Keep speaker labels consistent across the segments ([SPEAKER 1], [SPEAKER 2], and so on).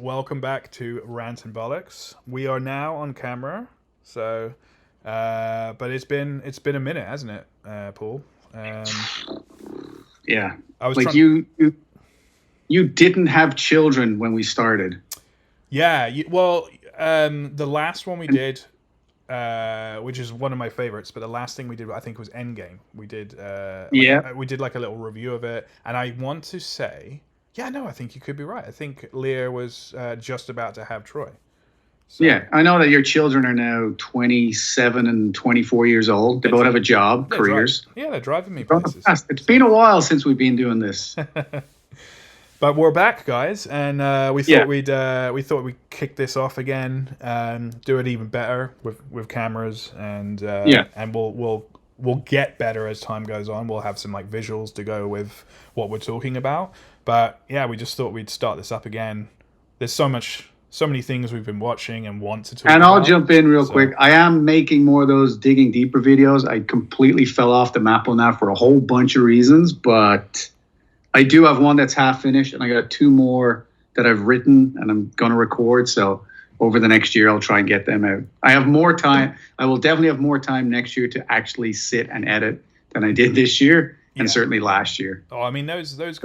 [SPEAKER 1] welcome back to Rant and Bollox. We are now on camera, so but it's been a minute, hasn't it, Paul?
[SPEAKER 2] Yeah,
[SPEAKER 1] I was
[SPEAKER 2] like you didn't have children when we started.
[SPEAKER 1] Yeah, the last one we did, which is one of my favorites, but the last thing we did, I think, was Endgame. We did, we did like a little review of it, and I want to say, yeah, no, I think you could be right. I think Leah was just about to have Troy. So,
[SPEAKER 2] yeah, I know that your children are now 27 and 24 years old. They both have a job, careers.
[SPEAKER 1] Yeah, they're driving me places.
[SPEAKER 2] It's been a while since we've been doing this.
[SPEAKER 1] But we're back, guys, and we thought we'd kick this off again, do it even better with cameras, and we'll get better as time goes on. We'll have some like visuals to go with what we're talking about. But yeah, we just thought we'd start this up again. There's so many things we've been watching and want to talk about.
[SPEAKER 2] And I'll jump in real quick. I am making more of those digging deeper videos. I completely fell off the map on that for a whole bunch of reasons, but I do have one that's half finished, and I got two more that I've written and I'm going to record. So over the next year, I'll try and get them out. I have more time. I will definitely have more time next year to actually sit and edit than I did this year, and certainly last year.
[SPEAKER 1] Oh, I mean, those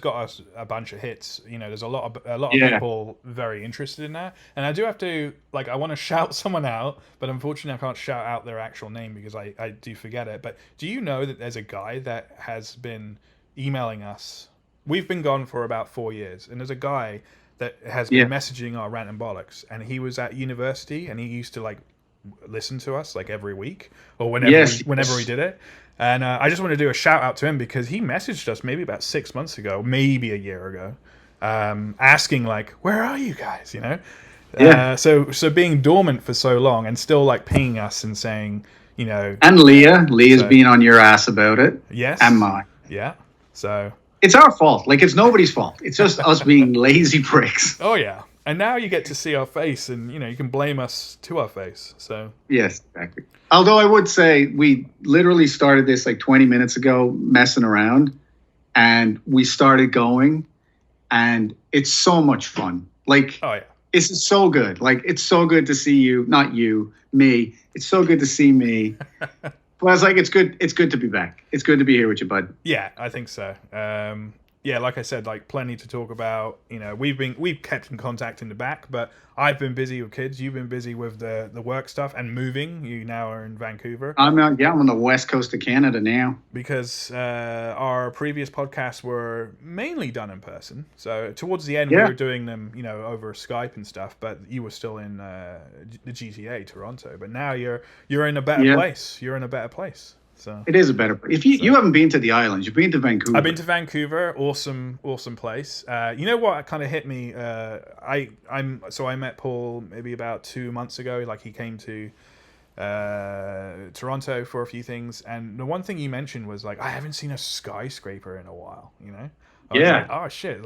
[SPEAKER 1] got us a bunch of hits. You know, there's a lot of people very interested in that. And I do have to, I want to shout someone out, but unfortunately I can't shout out their actual name because I do forget it. But do you know that there's a guy that has been emailing us? We've been gone for about 4 years, and there's a guy that has been messaging our Rant and Bollox, and he was at university, and he used to listen to us every week or whenever we did it. And I just want to do a shout out to him because he messaged us maybe about 6 months ago, maybe a year ago, asking where are you guys? You know, so being dormant for so long and still pinging us and saying, you know,
[SPEAKER 2] and Leah's been on your ass about it.
[SPEAKER 1] Yes,
[SPEAKER 2] and mine.
[SPEAKER 1] Yeah, so
[SPEAKER 2] it's our fault. It's nobody's fault. It's just us being lazy pricks.
[SPEAKER 1] Oh yeah. And now you get to see our face, and you can blame us to our face. So
[SPEAKER 2] yes, exactly. Although I would say we literally started this 20 minutes ago, messing around, and we started going, and it's so much fun.
[SPEAKER 1] Oh yeah,
[SPEAKER 2] it's so good. It's so good to see you, not you, me. It's so good to see me. But I was it's good. It's good to be back. It's good to be here with you, bud.
[SPEAKER 1] Yeah, I think so. Yeah, like I said, plenty to talk about. You know, we've kept in contact in the back, but I've been busy with kids. You've been busy with the work stuff and moving. You now are in Vancouver.
[SPEAKER 2] I'm on the west coast of Canada now.
[SPEAKER 1] Because our previous podcasts were mainly done in person. So towards the end, we were doing them, over Skype and stuff. But you were still in the GTA, Toronto. But now you're in a better place. You're in a better place. So
[SPEAKER 2] it is a better place. If you haven't been to the islands, you've been to Vancouver.
[SPEAKER 1] I've been to Vancouver. Awesome place. You know what kind of hit me? I met Paul maybe about 2 months ago. He came to Toronto for a few things, and the one thing you mentioned was I haven't seen a skyscraper in a while. You know? I was oh shit!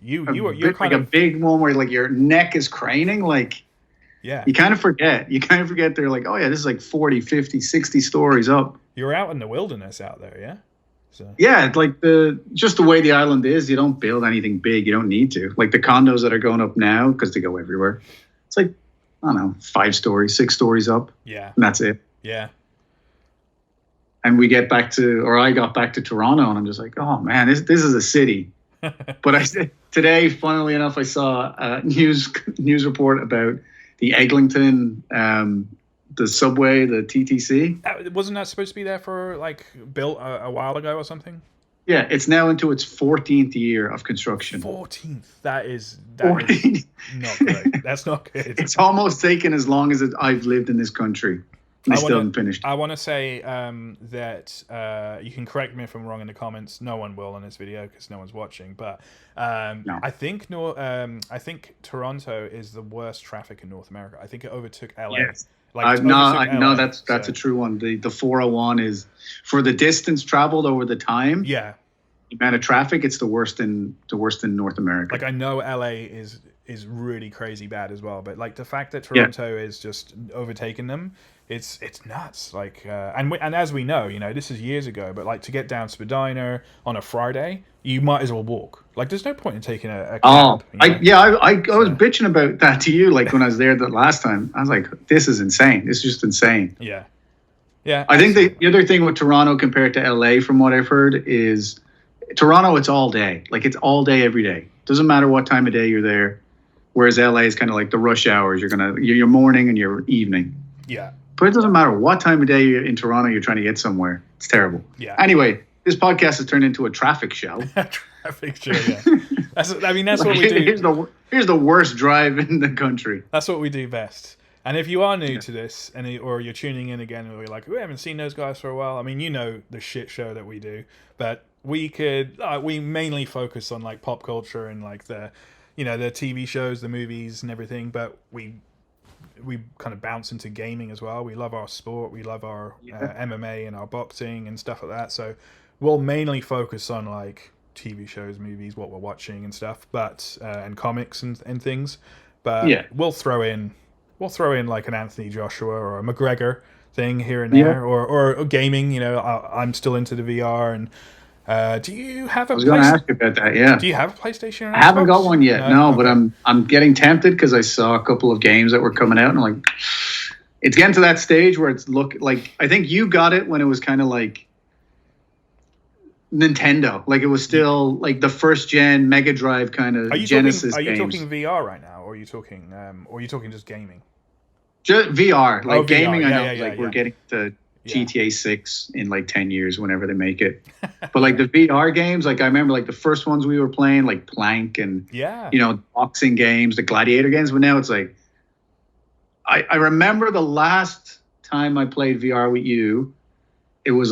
[SPEAKER 1] You're kind of a
[SPEAKER 2] big one where your neck is craning.
[SPEAKER 1] Yeah.
[SPEAKER 2] You kind of forget. They're oh yeah, this is 40, 50, 60 stories up.
[SPEAKER 1] You're out in the wilderness out there, yeah? So.
[SPEAKER 2] Yeah, just the way the island is, you don't build anything big. You don't need to. The condos that are going up now, because they go everywhere, it's I don't know, 5 stories, 6 stories up.
[SPEAKER 1] Yeah.
[SPEAKER 2] And that's it.
[SPEAKER 1] Yeah.
[SPEAKER 2] And I got back to Toronto, and I'm just oh man, this is a city. But today, funnily enough, I saw a news report about the Eglinton, the subway, the TTC.
[SPEAKER 1] Wasn't that supposed to be there for built a while ago or something?
[SPEAKER 2] Yeah, it's now into its 14th year of construction.
[SPEAKER 1] 14th. That is not great. That's not good.
[SPEAKER 2] It's almost taken as long as I've lived in this country. And I still haven't finished.
[SPEAKER 1] I want to say that you can correct me if I'm wrong in the comments. No one will in this video because no one's watching. But no. I think Toronto is the worst traffic in North America. I think it overtook LA.
[SPEAKER 2] Yes. No, that's a true one. The 401 is, for the distance traveled over the time.
[SPEAKER 1] Yeah.
[SPEAKER 2] The amount of traffic, it's the worst in North America.
[SPEAKER 1] I know LA is really crazy bad as well, but the fact that Toronto is just overtaking them it's nuts. Like, and as we know, this is years ago, but like to get down to Spadina on a Friday, you might as well walk. Like, there's no point in taking a cab.
[SPEAKER 2] I was bitching about that to you, like when I was there the last time. I was like, this is insane. This is just insane.
[SPEAKER 1] Yeah. Yeah.
[SPEAKER 2] I think the other thing with Toronto compared to LA, from what I've heard, is Toronto, it's all day. Like, it's all day, every day. Doesn't matter what time of day you're there. Whereas LA is kind of like the rush hours. Your morning and your evening.
[SPEAKER 1] Yeah.
[SPEAKER 2] But it doesn't matter what time of day you're in Toronto, you're trying to get somewhere. It's terrible.
[SPEAKER 1] Yeah.
[SPEAKER 2] Anyway, this podcast has turned into a traffic show.
[SPEAKER 1] Traffic show, yeah. That's what we do.
[SPEAKER 2] Here's the worst drive in the country.
[SPEAKER 1] That's what we do best. And if you are new to this, or you're tuning in again, and we're like, we haven't seen those guys for a while. I mean, the shit show that we do, but we mainly focus on like pop culture and like the TV shows, the movies, and everything. But we kind of bounce into gaming as well. We love our sport. We love our MMA and our boxing and stuff like that. So we'll mainly focus on like TV shows, movies, what we're watching and stuff, but and comics and things. But we'll throw in like an Anthony Joshua or a McGregor thing here and there, or gaming. I'm still into the VR. And do you have a?
[SPEAKER 2] I was going to ask you about that. Yeah.
[SPEAKER 1] Do you have a PlayStation? Or
[SPEAKER 2] I haven't got one yet. No, okay. But I'm getting tempted because I saw a couple of games that were coming out, and I'm like, it's getting to that stage where it's like I think you got it when it was kind of like Nintendo, like it was still like the first gen Mega Drive kind of Genesis games.
[SPEAKER 1] Are you talking VR right now, or are you talking just gaming?
[SPEAKER 2] Just VR, like gaming.
[SPEAKER 1] VR.
[SPEAKER 2] I know, we're getting to GTA 6 in like 10 years whenever they make it. But like the VR games, like I remember like the first ones we were playing, like Plank and boxing games, the gladiator games. But now it's like I remember the last time I played VR with you, it was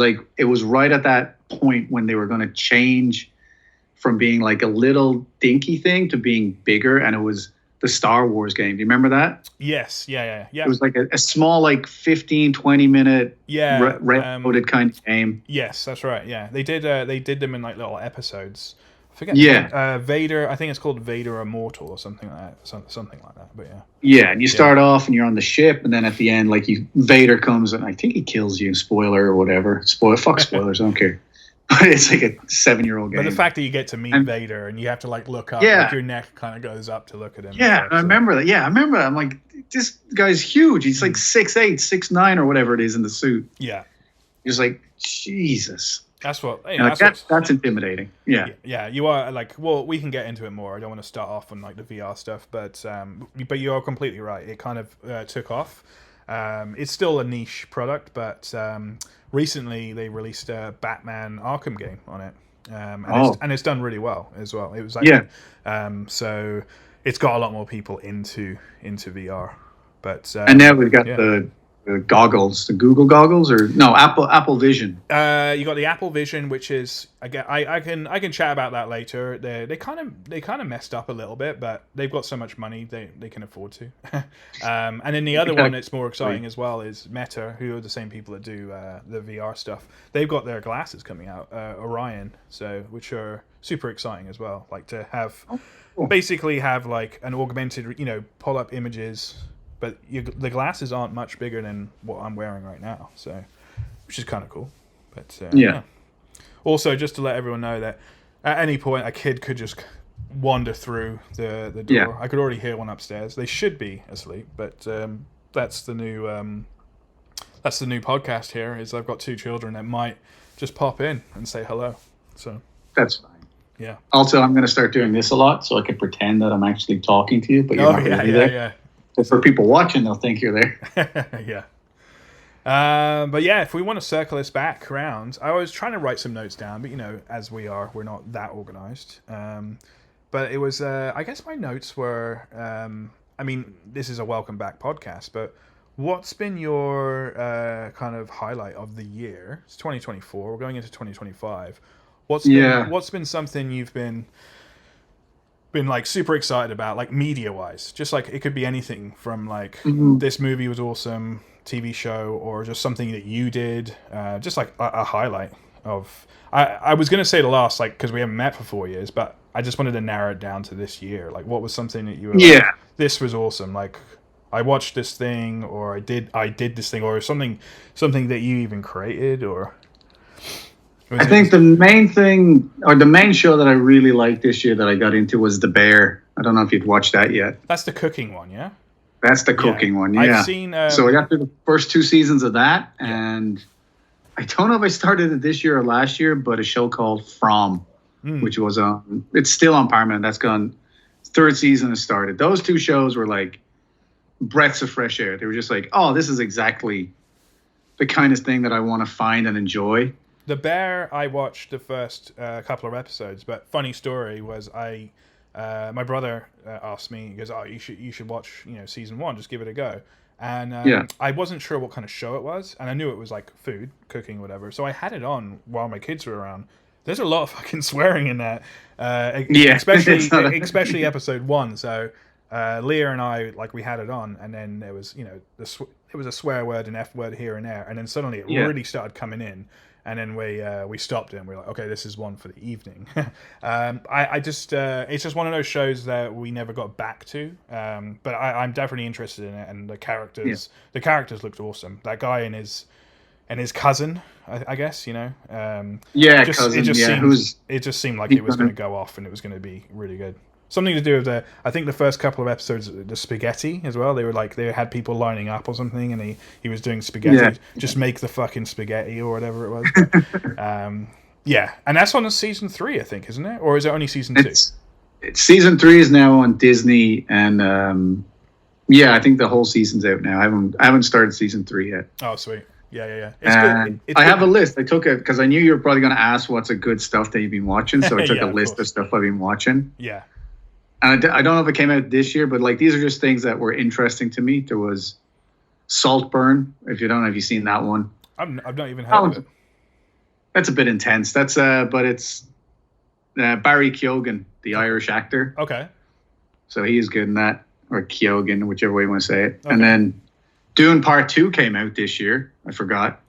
[SPEAKER 2] right at that point when they were going to change from being like a little dinky thing to being bigger, and it was the Star Wars game. Do you remember that?
[SPEAKER 1] Yes. Yeah.
[SPEAKER 2] It was like a small, like 15, 20 minute red-coded kind of game.
[SPEAKER 1] Yes, that's right. Yeah. They did them in like little episodes. I forget. Yeah. Vader, I think it's called Vader Immortal or something like that. Something like that, but yeah.
[SPEAKER 2] Yeah, and you start off and you're on the ship, and then at the end, like Vader comes and I think he kills you, spoiler or whatever. Fuck spoilers, I don't care. But it's like a 7-year-old game.
[SPEAKER 1] But the fact that you get to meet Vader and you have to like look up, like your neck kind of goes up to look at him.
[SPEAKER 2] Yeah, I remember that. Yeah, I remember that. I'm like, this guy's huge. He's like 6'8", 6'9", or whatever it is in the suit.
[SPEAKER 1] Yeah.
[SPEAKER 2] He's like, Jesus.
[SPEAKER 1] That's what.
[SPEAKER 2] That's intimidating. Yeah.
[SPEAKER 1] Yeah, you are like. Well, we can get into it more. I don't want to start off on like the VR stuff, but you are completely right. It kind of took off. It's still a niche product, but recently they released a Batman Arkham game on it, and it's done really well as well. It was like, so it's got a lot more people into VR. But
[SPEAKER 2] and now we've got the goggles, the Google goggles, or no, Apple Vision.
[SPEAKER 1] You got the Apple Vision, which is I can chat about that later. They kind of messed up a little bit, but they've got so much money they can afford to. And then the other one that's more exciting as well is Meta, who are the same people that do the VR stuff. They've got their glasses coming out, Orion, which are super exciting as well. Like to have basically have like an augmented, pull up images. But the glasses aren't much bigger than what I'm wearing right now, which is kind of cool. But also, just to let everyone know that at any point a kid could just wander through the door. Yeah. I could already hear one upstairs. They should be asleep, but that's the new podcast here. Is I've got 2 children that might just pop in and say hello. So
[SPEAKER 2] that's fine.
[SPEAKER 1] Yeah.
[SPEAKER 2] Also, I'm going to start doing this a lot, so I can pretend that I'm actually talking to you, but you're not really there.
[SPEAKER 1] Yeah.
[SPEAKER 2] For people watching, they'll think you're there.
[SPEAKER 1] Yeah. But yeah, if we want to circle this back around, I was trying to write some notes down, but as we're not that organized. But it was, I guess my notes were, this is a welcome back podcast, but what's been your kind of highlight of the year? It's 2024. We're going into 2025. What's been something you've been like super excited about, like media wise? Just like it could be anything from like this movie was awesome, TV show, or just something that you did, just like a highlight of. I was gonna say the last, like, because we haven't met for 4 years, but I just wanted to narrow it down to this year. Like, what was something that you were like, this was awesome, like I watched this thing, or I did this thing, or something that you even created, or
[SPEAKER 2] I think the main thing, or the main show that I really liked this year that I got into was The Bear. I don't know if you've watched that yet.
[SPEAKER 1] That's the cooking one, yeah?
[SPEAKER 2] That's the cooking one, yeah.
[SPEAKER 1] I've seen...
[SPEAKER 2] so I got through the first 2 seasons of that, and I don't know if I started it this year or last year, but a show called From, which was it's still on Paramount. That's gone. 3rd season has started. Those 2 shows were like breaths of fresh air. They were just like, oh, this is exactly the kind of thing that I want to find and enjoy.
[SPEAKER 1] The Bear, I watched the first couple of episodes, but funny story was my brother asked me, he goes, oh, you should watch, season 1, just give it a go. And I wasn't sure what kind of show it was, and I knew it was like food, cooking, whatever. So I had it on while my kids were around. There's a lot of fucking swearing in that, especially episode 1. So Leah and I, like, we had it on, and then there was, it was a swear word, an F word here and there, and then suddenly it really started coming in. And then we stopped it, and we were like, okay, this is one for the evening. I just it's just one of those shows that we never got back to. But I'm definitely interested in it, and the characters looked awesome. That guy and his cousin, I guess, cousin. It just seemed like it was going to go off, and it was going to be really good. Something to do with I think the first couple of episodes, the spaghetti as well. They were like, they had people lining up or something, and he was doing spaghetti. Yeah. Just make the fucking spaghetti or whatever it was. But, and that's on season 3, I think, isn't it? Or is it only season 2?
[SPEAKER 2] It's season 3 is now on Disney, and I think the whole season's out now. I haven't started season 3 yet.
[SPEAKER 1] Oh, sweet. Yeah. It's good.
[SPEAKER 2] I have a list. I took it because I knew you were probably going to ask what's a good stuff that you've been watching, so I took a list of stuff I've been watching.
[SPEAKER 1] Yeah.
[SPEAKER 2] And I don't know if it came out this year, but like these are just things that were interesting to me. There was Saltburn. If you don't know, have you seen that one?
[SPEAKER 1] I've not even heard of it.
[SPEAKER 2] That's a bit intense. But it's Barry Keoghan, the Irish actor.
[SPEAKER 1] Okay.
[SPEAKER 2] So he is good in that, or Keoghan, whichever way you want to say it. Okay. And then Dune Part 2 came out this year. I forgot.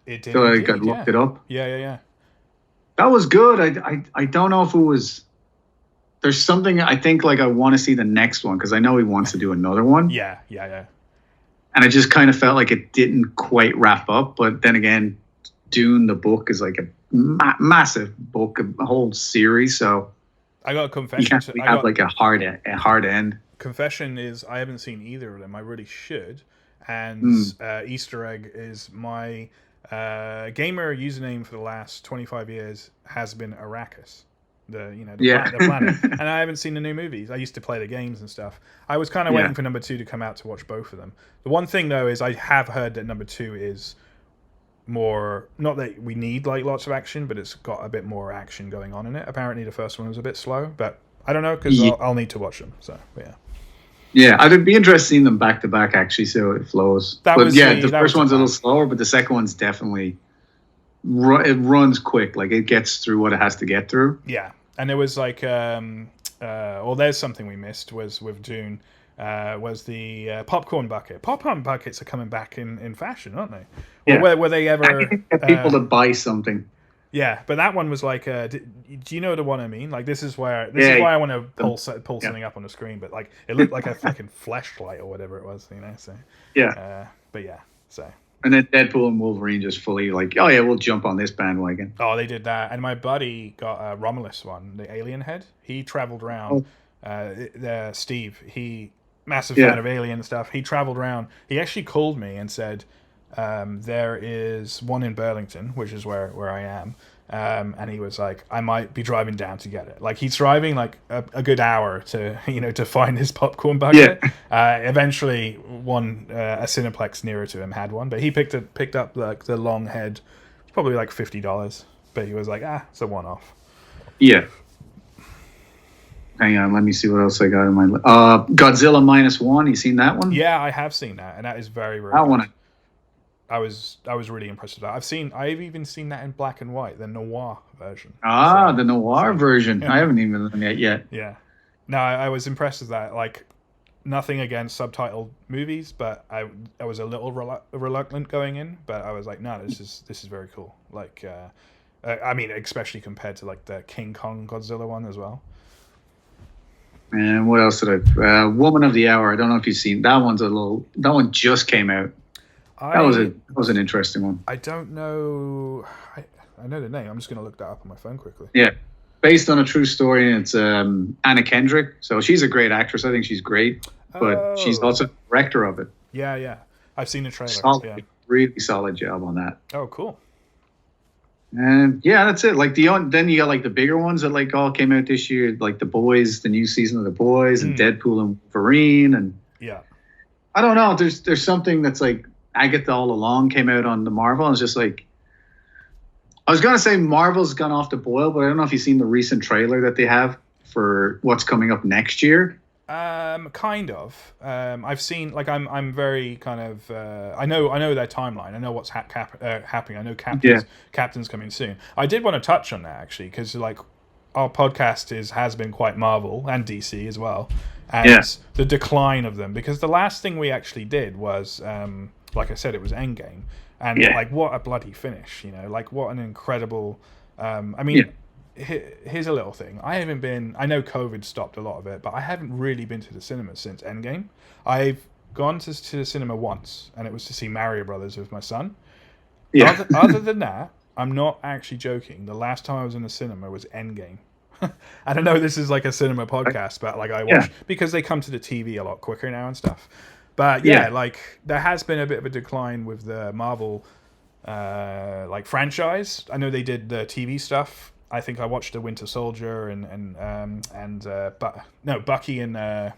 [SPEAKER 1] It did.
[SPEAKER 2] So I looked it up.
[SPEAKER 1] Yeah.
[SPEAKER 2] That was good. I don't know if it was. There's something I think like I want to see the next one because I know he wants to do another one.
[SPEAKER 1] Yeah.
[SPEAKER 2] And I just kind of felt like it didn't quite wrap up. But then again, Dune, the book, is like a massive book, a whole series. So
[SPEAKER 1] I got a confession.
[SPEAKER 2] You can't really have like a hard end.
[SPEAKER 1] Confession is I haven't seen either of them. I really should. And Easter egg is my gamer username for the last 25 years has been Arrakis. The planet. And I haven't seen the new movies. I used to play the games and stuff. I was kind of waiting for number 2 to come out to watch both of them. The one thing though is I have heard that number 2 is more, not that we need like lots of action, but it's got a bit more action going on in it. Apparently the first one was a bit slow, but I don't know because I'll need to watch them. So
[SPEAKER 2] yeah, I'd be interested in seeing them back to back actually, so it flows. The first one's a little slower, but the second one's definitely it runs quick. Like it gets through what it has to get through.
[SPEAKER 1] Yeah. And there was like, there's something we missed was with Dune, was the popcorn bucket. Popcorn buckets are coming back in fashion, aren't they?
[SPEAKER 2] Yeah.
[SPEAKER 1] Or were they ever
[SPEAKER 2] people to buy something?
[SPEAKER 1] Yeah, but that one was like, do you know the one I mean? Like this is why I want to pull something up on the screen, but like it looked like a fucking flashlight or whatever it was, So so.
[SPEAKER 2] And then Deadpool and Wolverine just fully like, oh yeah, we'll jump on this bandwagon.
[SPEAKER 1] Oh, they did that. And my buddy got a Romulus one, the alien head. He traveled around. Steve, he massive fan of alien stuff. He traveled around. He actually called me and said, there is one in Burlington, which is where I am. And he was like, I might be driving down to get it. Like he's driving like a good hour to find his popcorn bucket. Yeah. Eventually, a Cineplex nearer to him had one, but he picked up like the long head, probably like $50. But he was like, it's a one-off.
[SPEAKER 2] Yeah. Hang on, let me see what else I got in my list. Godzilla -1. You seen that one?
[SPEAKER 1] Yeah, I have seen that, and that is very rare.
[SPEAKER 2] That one.
[SPEAKER 1] I was really impressed with that. I've even seen that in black and white, the noir version.
[SPEAKER 2] The noir version. Yeah. I haven't even done that yet.
[SPEAKER 1] Yeah. No, I was impressed with that. Like, nothing against subtitled movies, but I was a little reluctant going in. But I was like, no, this is very cool. Like, I mean, especially compared to like the King Kong Godzilla one as well.
[SPEAKER 2] And what else did I? Woman of the Hour. I don't know if you've seen that one's That one just came out. That was an interesting one.
[SPEAKER 1] I don't know. I know the name. I'm just going to look that up on my phone quickly.
[SPEAKER 2] Yeah, based on a true story, and it's Anna Kendrick. So she's a great actress. I think she's great, but she's also the director of it.
[SPEAKER 1] Yeah. I've seen the trailer.
[SPEAKER 2] Really solid job on that.
[SPEAKER 1] Oh, cool.
[SPEAKER 2] And yeah, that's it. Like then you got like the bigger ones that like all came out this year, like The Boys, the new season of The Boys, and Deadpool and Wolverine, and I don't know. There's something that's like Agatha All Along came out on the Marvel, and it's just like I was gonna say Marvel's gone off the boil, but I don't know if you've seen the recent trailer that they have for what's coming up next year.
[SPEAKER 1] Kind of. I've seen like I'm very kind of I know their timeline. I know what's happening. I know Captain's coming soon. I did want to touch on that actually because like our podcast has been quite Marvel and DC as well, and the decline of them, because the last thing we actually did was like I said, it was Endgame, and like what a bloody finish, like what an incredible here's a little thing. I know COVID stopped a lot of it, but I haven't really been to the cinema since Endgame. I've gone to the cinema once, and it was to see Mario Brothers with my son. Other than that, I'm not actually joking. The last time I was in the cinema was Endgame. I don't know, this is like a cinema podcast, but like I watch because they come to the TV a lot quicker now and stuff. But like there has been a bit of a decline with the Marvel like franchise. I know they did the TV stuff. I think I watched The Winter Soldier Bucky and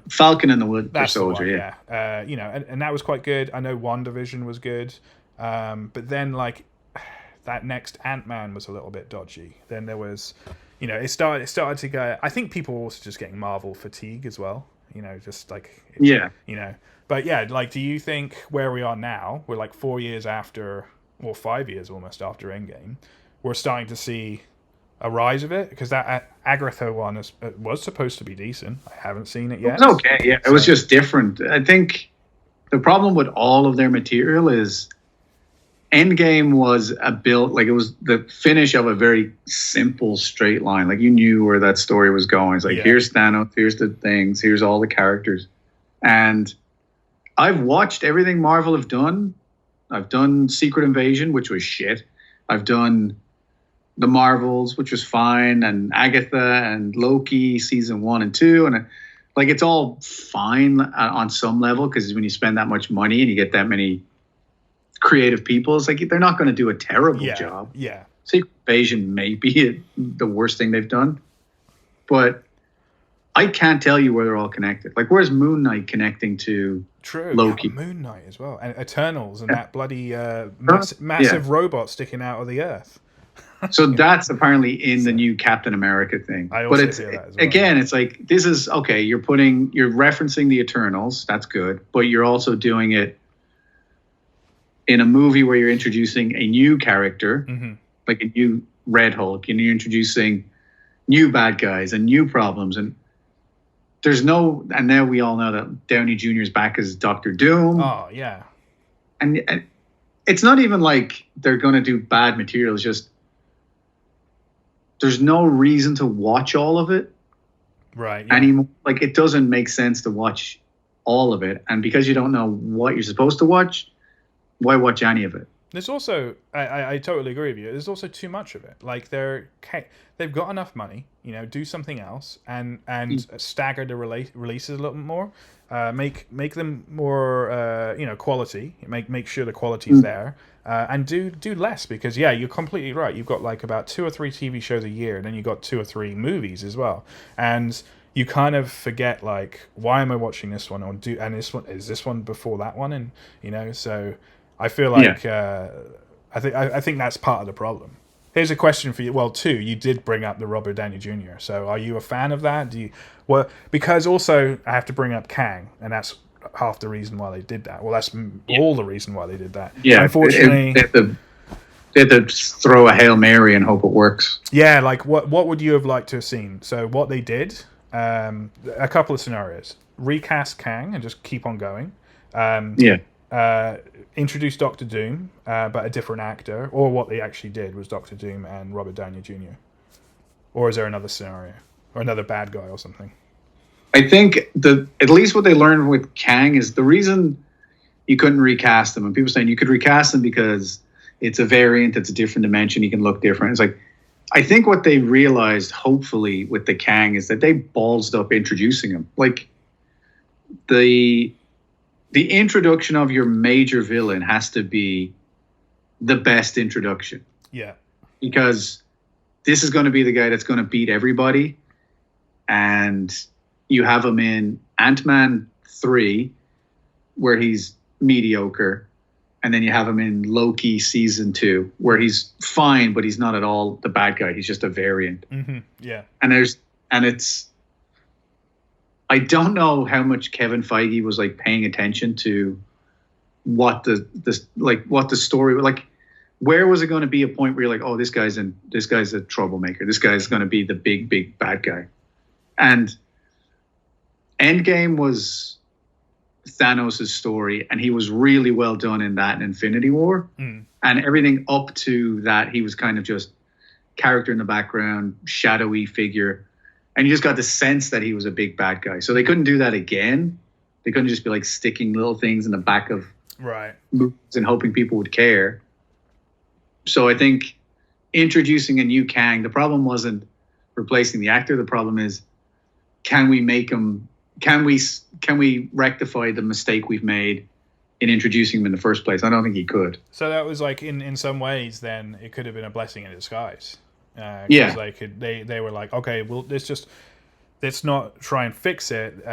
[SPEAKER 2] Falcon and the Winter Soldier.
[SPEAKER 1] And that was quite good. I know WandaVision was good, but then like that next Ant-Man was a little bit dodgy. Then there was, it started to go. I think people were also just getting Marvel fatigue as well. Just like But like, do you think where we are now, we're like 4 years after, or 5 years almost after Endgame, we're starting to see a rise of it? Because that Agatha one was supposed to be decent. I haven't seen it yet.
[SPEAKER 2] It was okay, yeah. It was just different. I think the problem with all of their material is Endgame was it was the finish of a very simple straight line. Like you knew where that story was going. It's like, here's Thanos, here's the things, here's all the characters. And I've watched everything Marvel have done. I've done Secret Invasion, which was shit. I've done The Marvels, which was fine, and Agatha and Loki season 1 and 2, and like it's all fine on some level, because when you spend that much money and you get that many creative people, it's like they're not going to do a terrible job.
[SPEAKER 1] Yeah,
[SPEAKER 2] Secret Invasion may be the worst thing they've done, but I can't tell you where they're all connected. Like, where's Moon Knight connecting to Loki?
[SPEAKER 1] Moon Knight as well, and Eternals, and that bloody massive robot sticking out of the earth.
[SPEAKER 2] So that's apparently in the new Captain America thing.
[SPEAKER 1] I also hear that as well.
[SPEAKER 2] Again, it's like, this is okay. You're referencing the Eternals. That's good, but you're also doing it in a movie where you're introducing a new character, like a new Red Hulk, and you're introducing new bad guys and new problems, and and now we all know that Downey Jr. is back as Dr. Doom.
[SPEAKER 1] Oh yeah,
[SPEAKER 2] and it's not even like they're going to do bad material. It's just there's no reason to watch all of it anymore. Like, it doesn't make sense to watch all of it, and because you don't know what you're supposed to watch, why watch any of it?
[SPEAKER 1] There's also, I totally agree with you. There's also too much of it. Like they've got enough money, do something else and stagger the releases a little more. Make them more, quality. Make sure the quality's there, and do less, because you're completely right. You've got like about 2 or 3 TV shows a year, and then you've got 2 or 3 movies as well, and you kind of forget, like, why am I watching this one, and this one before that one, and so. I feel like I think that's part of the problem. Here's a question for you. Well, 2, you did bring up the Robert Downey Jr. So are you a fan of that? Because also I have to bring up Kang, and that's half the reason why they did that. Well, that's all the reason why they did that.
[SPEAKER 2] Yeah,
[SPEAKER 1] unfortunately,
[SPEAKER 2] they have to throw a Hail Mary and hope it works.
[SPEAKER 1] Yeah, like what would you have liked to have seen? So what they did, a couple of scenarios: recast Kang and just keep on going. Introduce Doctor Doom, but a different actor, or what they actually did was Doctor Doom and Robert Downey Jr. Or is there another scenario? or another bad guy or something.
[SPEAKER 2] I think at least what they learned with Kang is the reason you couldn't recast him, and people saying you could recast him because it's a variant, it's a different dimension, he can look different. It's like, I think what they realized, hopefully, with the Kang is that they ballsed up introducing him. Like, the introduction of your major villain has to be the best introduction.
[SPEAKER 1] Yeah.
[SPEAKER 2] Because this is going to be the guy that's going to beat everybody. And you have him in Ant-Man 3, where he's mediocre. And then you have him in Loki season 2, where he's fine, but he's not at all the bad guy. He's just a variant.
[SPEAKER 1] Mm-hmm. Yeah.
[SPEAKER 2] I don't know how much Kevin Feige was like paying attention to what the story, like, where was it going to be a point where you're like, oh, this guy's a troublemaker. This guy's going to be the big bad guy. And Endgame was Thanos' story, and he was really well done in that in Infinity War. And everything up to that, he was kind of just character in the background, shadowy figure. And you just got the sense that he was a big bad guy. So they couldn't do that again. They couldn't just be like sticking little things in the back of movies and hoping people would care. So I think introducing a new Kang, the problem wasn't replacing the actor. The problem is, can we rectify the mistake we've made in introducing him in the first place? I don't think he could.
[SPEAKER 1] So that was like, in some ways, then it could have been a blessing in disguise.
[SPEAKER 2] Yeah.
[SPEAKER 1] They were like, okay, well, let's not try and fix it.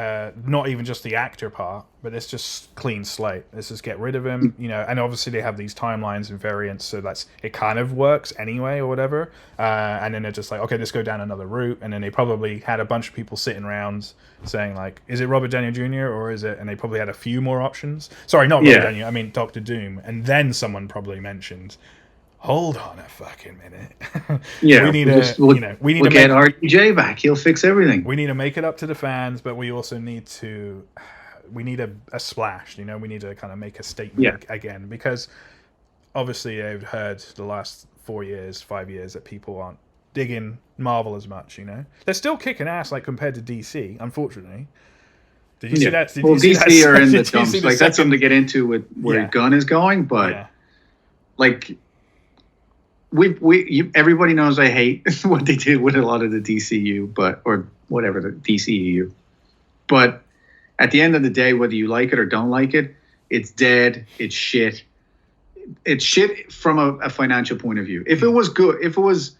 [SPEAKER 1] Not even just the actor part, but let's just clean slate. Let's just get rid of him, And obviously they have these timelines and variants, so it kind of works anyway, or whatever. And then they're just like, okay, let's go down another route. And then they probably had a bunch of people sitting around saying like, is it Robert Downey Jr. or is it? And they probably had a few more options. Sorry, not Robert Downey. I mean Doctor Doom. And then someone probably mentioned, hold on a fucking minute.
[SPEAKER 2] Yeah,
[SPEAKER 1] we need
[SPEAKER 2] we'll
[SPEAKER 1] to
[SPEAKER 2] get RDJ back. He'll fix everything.
[SPEAKER 1] We need to make it up to the fans, but we also need a splash. We need to kind of make a statement again, because obviously they've heard the last 4 years, 5 years that people aren't digging Marvel as much. They're still kicking ass like compared to DC, unfortunately. Did you see that?
[SPEAKER 2] DC are in the dumps. Like, that's something to get into with where Gunn is going, but like. Everybody knows I hate what they did with a lot of the DCU, or whatever, the DCEU. But at the end of the day, whether you like it or don't like it, it's dead. It's shit. It's shit from a financial point of view. If it was good, if it was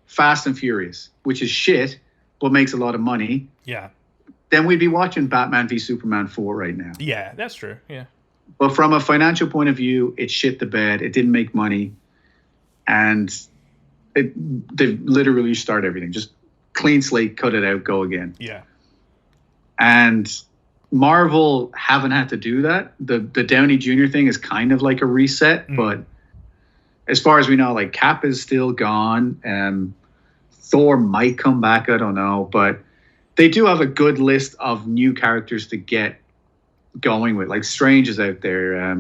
[SPEAKER 2] Fast and Furious, which is shit, but makes a lot of money, then we'd be watching Batman v Superman 4 right now.
[SPEAKER 1] Yeah, that's true. Yeah.
[SPEAKER 2] But from a financial point of view, it shit the bed. It didn't make money. And they literally start everything. Just clean slate, cut it out, go again.
[SPEAKER 1] Yeah.
[SPEAKER 2] And Marvel haven't had to do that. The Downey Jr. thing is kind of like a reset, but as far as we know, like, Cap is still gone. Thor might come back, I don't know. But they do have a good list of new characters to get going with. Like, Strange is out there.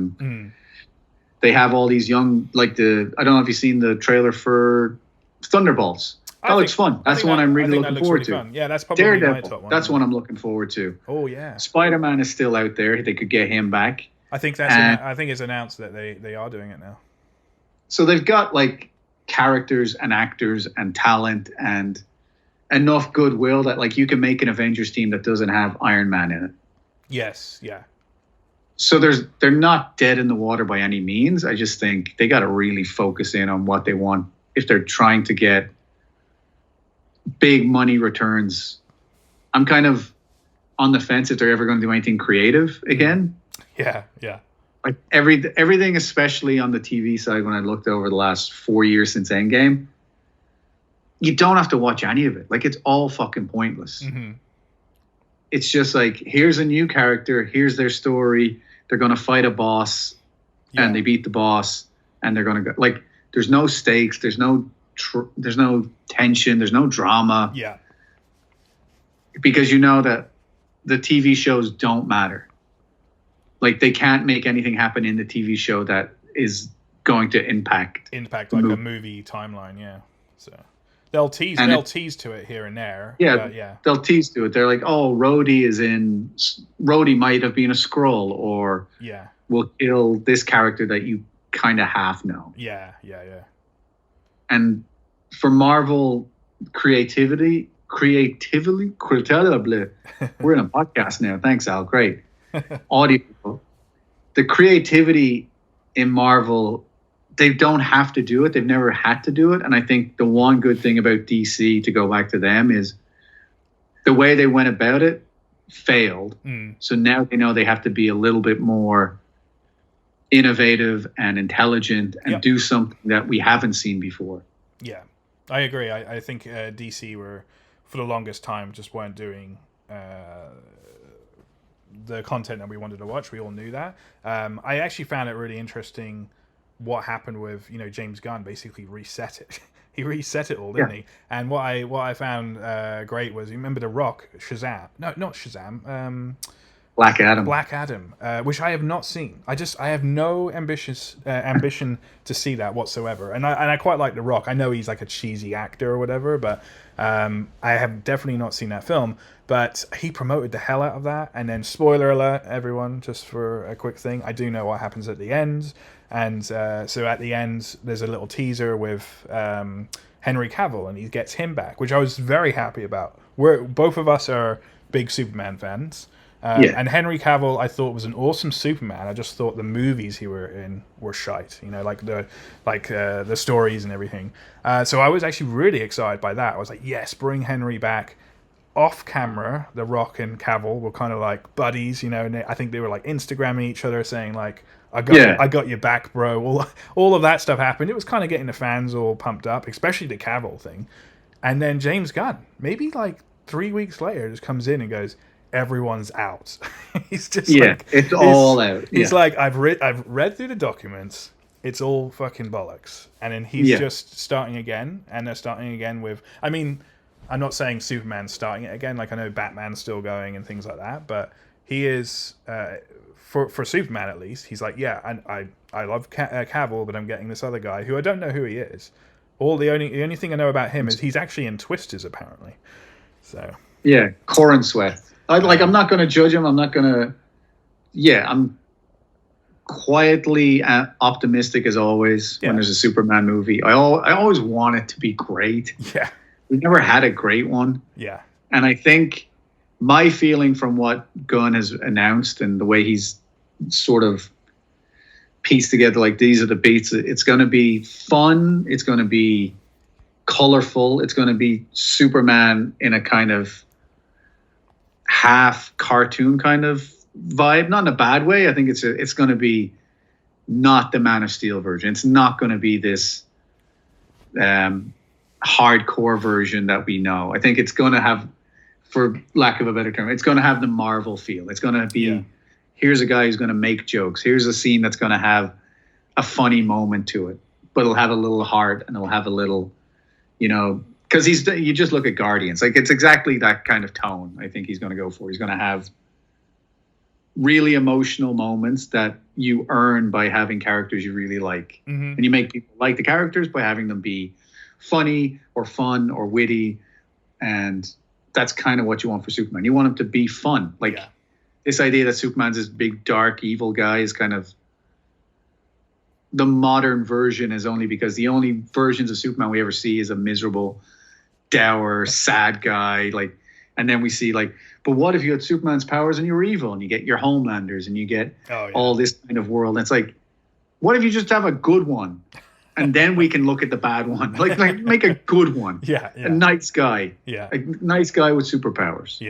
[SPEAKER 2] They have all these young, like I don't know if you've seen the trailer for Thunderbolts. That looks fun. That's the one I'm really looking forward to.
[SPEAKER 1] Fun. Yeah, that's probably my top one.
[SPEAKER 2] That's one I'm looking forward to.
[SPEAKER 1] Oh yeah.
[SPEAKER 2] Spider-Man is still out there. They could get him back.
[SPEAKER 1] I think it's announced that they are doing it now.
[SPEAKER 2] So they've got like characters and actors and talent and enough goodwill that like you can make an Avengers team that doesn't have Iron Man in it.
[SPEAKER 1] Yes. Yeah.
[SPEAKER 2] So they're not dead in the water by any means. I just think they got to really focus in on what they want if they're trying to get big money returns. I'm kind of on the fence if they're ever going to do anything creative again.
[SPEAKER 1] Yeah.
[SPEAKER 2] Like everything, especially on the TV side, when I looked over the last 4 years since Endgame, you don't have to watch any of it. Like, it's all fucking pointless.
[SPEAKER 1] Mm-hmm.
[SPEAKER 2] It's just like, here's a new character, here's their story. They're going to fight a boss, and they beat the boss, and they're going to go. Like, there's no stakes, there's no tension, there's no drama.
[SPEAKER 1] Yeah.
[SPEAKER 2] Because you know that the TV shows don't matter. Like, they can't make anything happen in the TV show that is going to impact
[SPEAKER 1] like a movie timeline. Yeah. So They'll tease to it here and there.
[SPEAKER 2] Yeah, they'll tease to it. They're like, oh, Rhodey might have been a Skrull, or we'll kill this character that you kind of half know.
[SPEAKER 1] Yeah.
[SPEAKER 2] And for Marvel creatively, we're in a podcast now. Thanks, Al. Great. Audio. The creativity in Marvel, they don't have to do it. They've never had to do it. And I think the one good thing about DC, to go back to them, is the way they went about it failed. So now they know they have to be a little bit more innovative and intelligent and do something that we haven't seen before.
[SPEAKER 1] Yeah, I agree. I think DC were, for the longest time, just weren't doing the content that we wanted to watch. We all knew that. I actually found it really interesting what happened with, James Gunn basically reset it. He reset it all, didn't he? And what I found great was, you remember The Rock, Shazam? No, not Shazam.
[SPEAKER 2] Black Adam.
[SPEAKER 1] Which I have not seen. I have no ambition to see that whatsoever. And I quite like The Rock. I know he's like a cheesy actor or whatever, but I have definitely not seen that film. But he promoted the hell out of that. And then, spoiler alert, everyone, just for a quick thing, I do know what happens at the end. And so at the end, there's a little teaser with Henry Cavill, and he gets him back, which I was very happy about. Both of us are big Superman fans. And Henry Cavill, I thought, was an awesome Superman. I just thought the movies he were in were shite, like the stories and everything. So I was actually really excited by that. I was like, yes, bring Henry back. Off camera, The Rock and Cavill were kind of like buddies, and I think they were like Instagramming each other, saying like, I got your back, bro. All of that stuff happened. It was kind of getting the fans all pumped up, especially the Cavill thing. And then James Gunn, maybe like 3 weeks later, just comes in and goes, everyone's out. He's just
[SPEAKER 2] it's all out.
[SPEAKER 1] He's like, I've read through the documents. It's all fucking bollocks. And then he's just starting again, and they're starting again with. I mean, I'm not saying Superman's starting it again. Like, I know Batman's still going and things like that, but he is for Superman at least. He's like, and I love Cavill, but I'm getting this other guy who I don't know who he is. The only thing I know about him is he's actually in Twisters apparently. So
[SPEAKER 2] Corin Sweat. I'm not going to judge him. I'm not going to. I'm quietly optimistic as always when there's a Superman movie. I always want it to be great.
[SPEAKER 1] Yeah.
[SPEAKER 2] We've never had a great one.
[SPEAKER 1] Yeah.
[SPEAKER 2] And I think my feeling from what Gunn has announced and the way he's sort of pieced together, like, these are the beats, it's going to be fun. It's going to be colorful. It's going to be Superman in a kind of half cartoon kind of vibe, not in a bad way. I think it's going to be not the Man of Steel version. It's not going to be this hardcore version that we know. I think it's going to have, for lack of a better term, it's going to have the Marvel feel. It's going to be, here's a guy who's going to make jokes. Here's a scene that's going to have a funny moment to it, but it'll have a little heart and it'll have a little, because you just look at Guardians, like, it's exactly that kind of tone I think he's going to go for. He's going to have really emotional moments that you earn by having characters you really like. Mm-hmm. And you make people like the characters by having them be funny or fun or witty. And that's kind of what you want for Superman. You want him to be fun. Like, this idea that Superman's this big, dark, evil guy is kind of the modern version, is only because the only versions of Superman we ever see is a miserable, dour, sad guy. Like, and then we see, like, but what if you had Superman's powers and you were evil, and you get your Homelanders and you get all this kind of world? And it's like, what if you just have a good one, and then we can look at the bad one? Like make a good one. A nice guy. A nice guy with superpowers.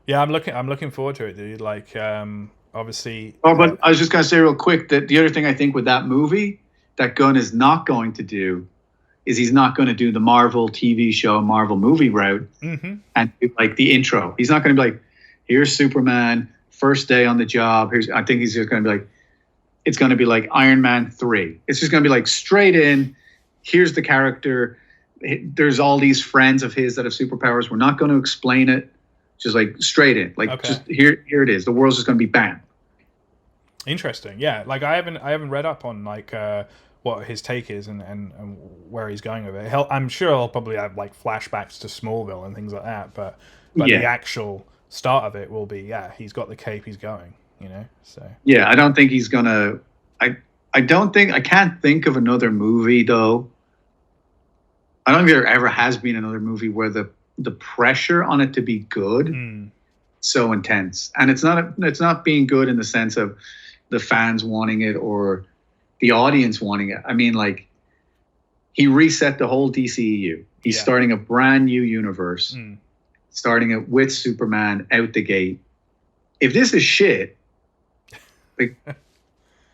[SPEAKER 1] I'm looking forward to it, dude. Like, obviously.
[SPEAKER 2] Oh, but I was just gonna say real quick that the other thing I think with that movie that Gunn is not going to do is he's not going to do the Marvel TV show, Marvel movie route, and do, like, the intro. He's not going to be like, here's Superman, first day on the job. I think he's just going to be like, it's going to be like Iron Man 3. It's just going to be like straight in, here's the character. There's all these friends of his that have superpowers. We're not going to explain it. Just like straight in. Like, just here it is. The world's just going to be bam.
[SPEAKER 1] Interesting. Yeah. Like, I haven't read up on, like, what his take is and where he's going with it. I'm sure he'll probably have like flashbacks to Smallville and things like that, but the actual start of it will be he's got the cape, he's going, So
[SPEAKER 2] I don't think he's gonna. I can't think of another movie though. I don't think there ever has been another movie where the pressure on it to be good so intense, and it's not being good in the sense of the fans wanting it or the audience wanting it. I mean, like, he reset the whole DCEU. He's starting a brand new universe, starting it with Superman out the gate. If this is shit, like,